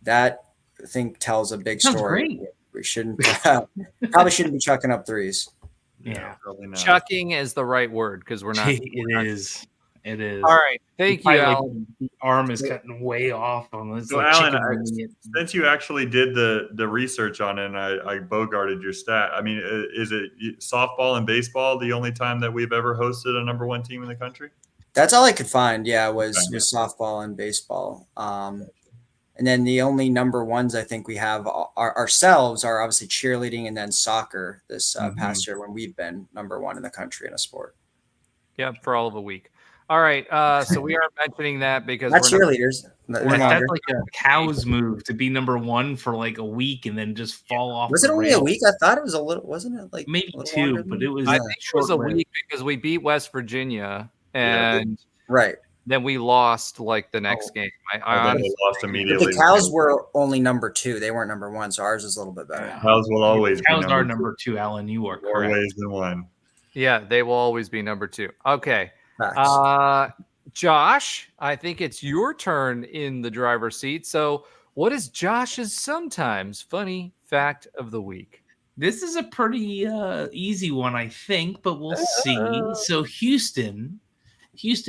that, I think, tells a big story. Great. We shouldn't probably shouldn't be chucking up threes. Yeah, probably not. Chucking is the right word because we're not. It is. All right. Thank you, Alan. The arm is cutting way off on this. So, Alan, since you actually did the research on it, and I bogarted your stat, I mean, is it softball and baseball the only time that we've ever hosted a number 1 team in the country? That's all I could find. Yeah, was softball and baseball. And then the only number 1s I think we have ourselves are obviously cheerleading and then soccer this past year, when we've been number 1 in the country in a sport. Yeah, for all of a week. All right. So we are mentioning that because not cheerleaders. That's like a cow's move to be number 1 for like a week and then just fall off. Was it only a week? I thought it was a little. Wasn't it like maybe 2? But it was. I think it was a week because we beat West Virginia and right. Then we lost like the next game. I honestly lost immediately. But the Cows were only number 2. They weren't number 1, so ours is a little bit better. Cows will always be Cows are number 2. Alan, you are correct. Always the 1. Yeah, they will always be number 2. Okay. Josh, I think it's your turn in the driver's seat. So what is Josh's sometimes funny fact of the week? This is a pretty easy one, I think, but we'll see. So Houston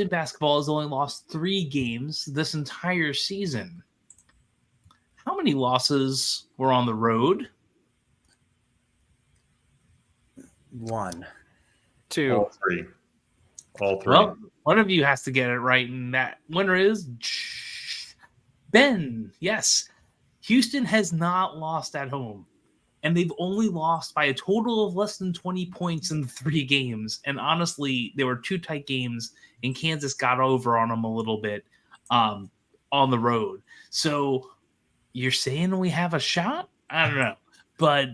basketball has only lost 3 games this entire season. How many losses were on the road? 1. 2. All 3. Well, one of you has to get it right, and that winner is Ben. Yes. Houston has not lost at home, and they've only lost by a total of less than 20 points in 3 games. And honestly, there were 2 tight games, and Kansas got over on them a little bit on the road. So you're saying we have a shot? I don't know. But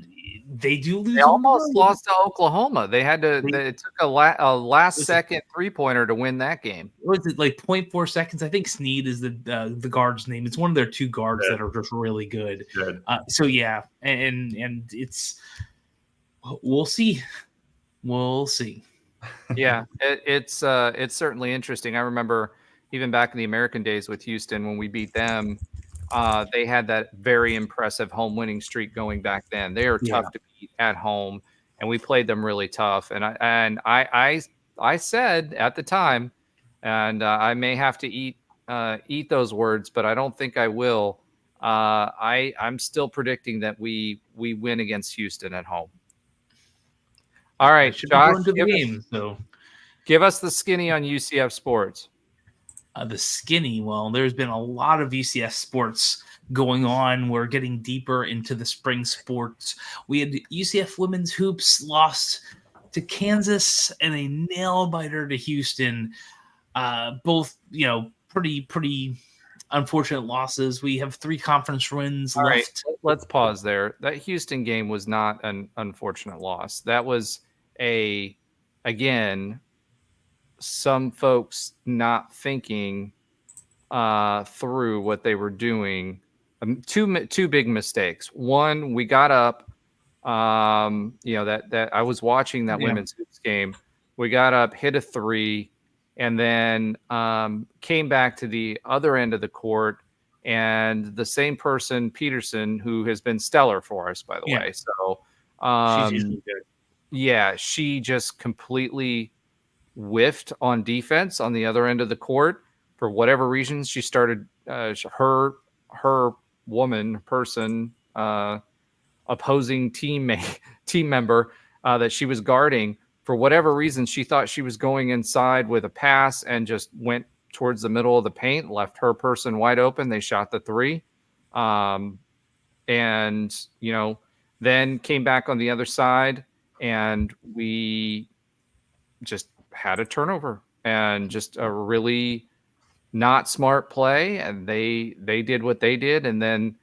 they do lose. They almost lost to Oklahoma. They had to. It took a last-second 3-pointer to win that game. Was it like 0.4 seconds? I think Snead is the guard's name. It's one of their 2 guards that are just really good. So yeah, and it's we'll see. Yeah, it's certainly interesting. I remember even back in the American days with Houston when we beat them. They had that very impressive home winning streak going back then. They are tough to beat at home, and we played them really tough. And I said at the time, and I may have to eat those words, but I don't think I will. I'm still predicting that we win against Houston at home. All right, Josh, give us the skinny on UCF Sports. The skinny, well, there's been a lot of UCF sports going on. We're getting deeper into the spring sports. We had UCF women's hoops lost to Kansas and a nail biter to Houston. Both, pretty unfortunate losses. We have 3 conference wins left. Right, let's pause there. That Houston game was not an unfortunate loss. That was again, some folks not thinking through what they were doing. Two big mistakes. One, we got up. That I was watching that women's hoops game. We got up, hit a three, and then came back to the other end of the court. And the same person, Peterson, who has been stellar for us, by the way. So, she's usually good. Yeah, she just completely whiffed on defense on the other end of the court. For whatever reason, she started her person opposing team member that she was guarding. For whatever reason, she thought she was going inside with a pass and just went towards the middle of the paint, left her person wide open. They shot the three. And, then came back on the other side, and we just had a turnover and just a really not smart play. And they did what they did. And then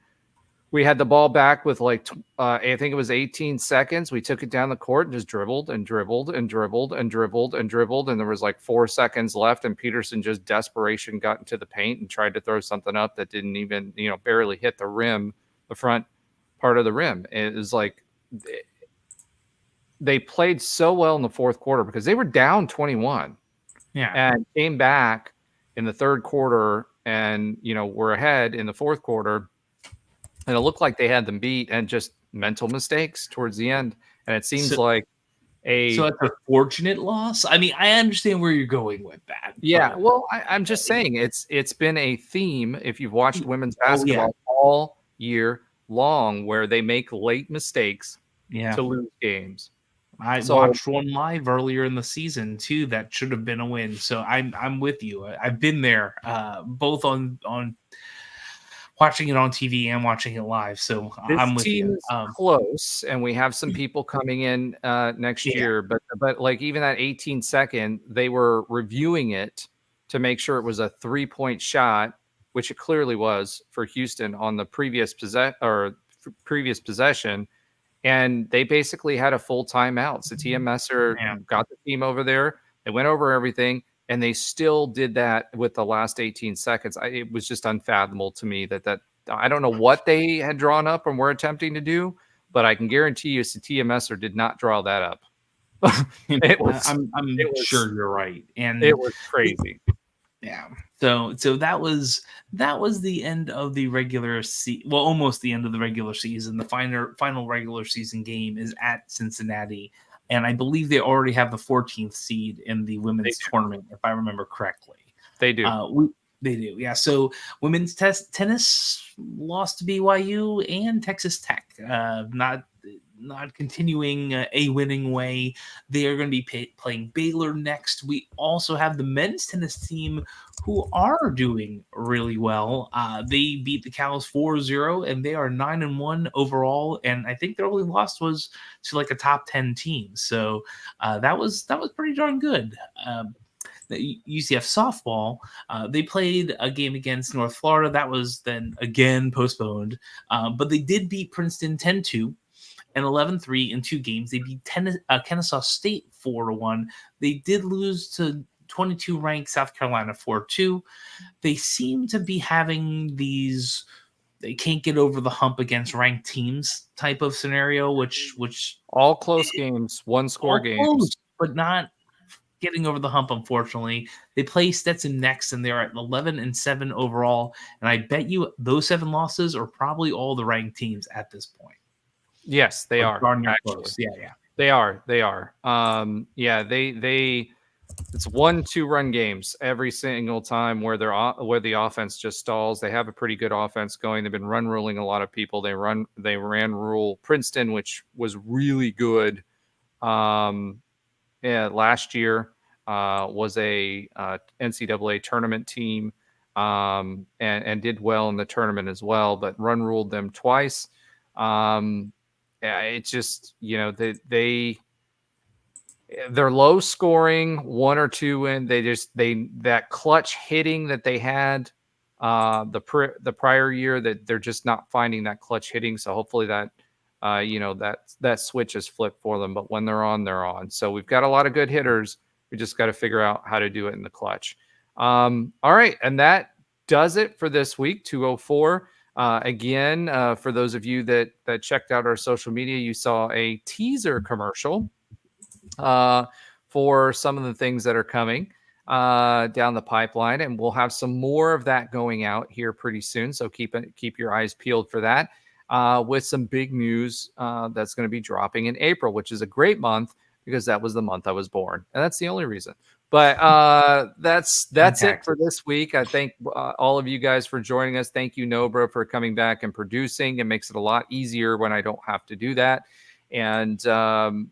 we had the ball back with I think it was 18 seconds. We took it down the court and just dribbled and dribbled and dribbled and dribbled and dribbled. And there was 4 seconds left. And Peterson just desperation got into the paint and tried to throw something up that didn't even, barely hit the rim, the front part of the rim. It was they played so well in the fourth quarter because they were down 21 and came back in the third quarter and, were ahead in the fourth quarter. And it looked like they had them beat, and just mental mistakes towards the end. And it seems So it's a fortunate loss. I mean, I understand where you're going with that. Yeah. Well, I'm just saying it's been a theme if you've watched women's basketball all year long, where they make late mistakes to lose games. I watched one live earlier in the season too that should have been a win. So I'm with you. I've been there, both on watching it on TV and watching it live. So I'm with you. Close, and we have some people coming in next year, but even that 18-second, they were reviewing it to make sure it was a 3-point shot, which it clearly was for Houston on the previous possession. And they basically had a full timeout. Satia Messer got the team over there. They went over everything, and they still did that with the last 18 seconds. It was just unfathomable to me that I don't know what they had drawn up and were attempting to do, but I can guarantee you Satia Messer did not draw that up. I'm sure you're right. And it was crazy. Yeah. So that was the end of the regular season. Well, almost the end of the regular season. The final regular season game is at Cincinnati, and I believe they already have the 14th seed in the women's tournament, if I remember correctly. They do. They do. Yeah. So women's tennis lost to BYU and Texas Tech. Not continuing a winning way. They are going to be playing Baylor next. We also have the men's tennis team who are doing really well. They beat the Cows 4-0, and they are 9-1 overall. And I think their only loss was to a top 10 team. So that was pretty darn good. The UCF softball, they played a game against North Florida. That was then again postponed. But they did beat Princeton 10-2. And 11-3 in 2 games. They beat Kennesaw State 4-1. They did lose to 22 ranked South Carolina 4-2. They seem to be having these they can't get over the hump against ranked teams type of scenario, which all close games, one score games, close, but not getting over the hump. Unfortunately, they play Stetson next, and they're at 11-7 overall. And I bet you those 7 losses are probably all the ranked teams at this point. Yes, they are. Close. Yeah. They are. They it's 1-2 run games every single time where the offense just stalls. They have a pretty good offense going. They've been run ruling a lot of people. They ran rule Princeton, which was really good. Last year was a NCAA tournament team and did well in the tournament as well, but run ruled them twice. It's just, they're low scoring, 1 or 2 in. That clutch hitting that they had the prior year, that they're just not finding that clutch hitting. So hopefully that that switch is flipped for them. But when they're on, they're on. So we've got a lot of good hitters. We just got to figure out how to do it in the clutch. All right, and that does it for this week, 204. Again, for those of you that checked out our social media, you saw a teaser commercial for some of the things that are coming down the pipeline, and we'll have some more of that going out here pretty soon. So keep your eyes peeled for that. With some big news that's going to be dropping in April, which is a great month because that was the month I was born, and that's the only reason. But that's it for this week. I thank all of you guys for joining us. Thank you, Nobra, for coming back and producing. It makes it a lot easier when I don't have to do that. And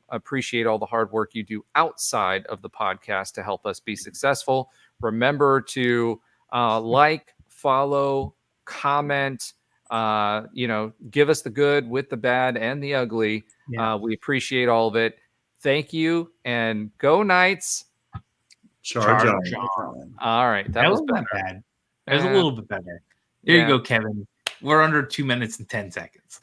appreciate all the hard work you do outside of the podcast to help us be successful. Remember to like, follow, comment, give us the good with the bad and the ugly. Yeah. We appreciate all of it. Thank you, and go Knights. Charge on. All right. That was not bad. It was a little bit better. There you go, Kevin. We're under 2 minutes and 10 seconds.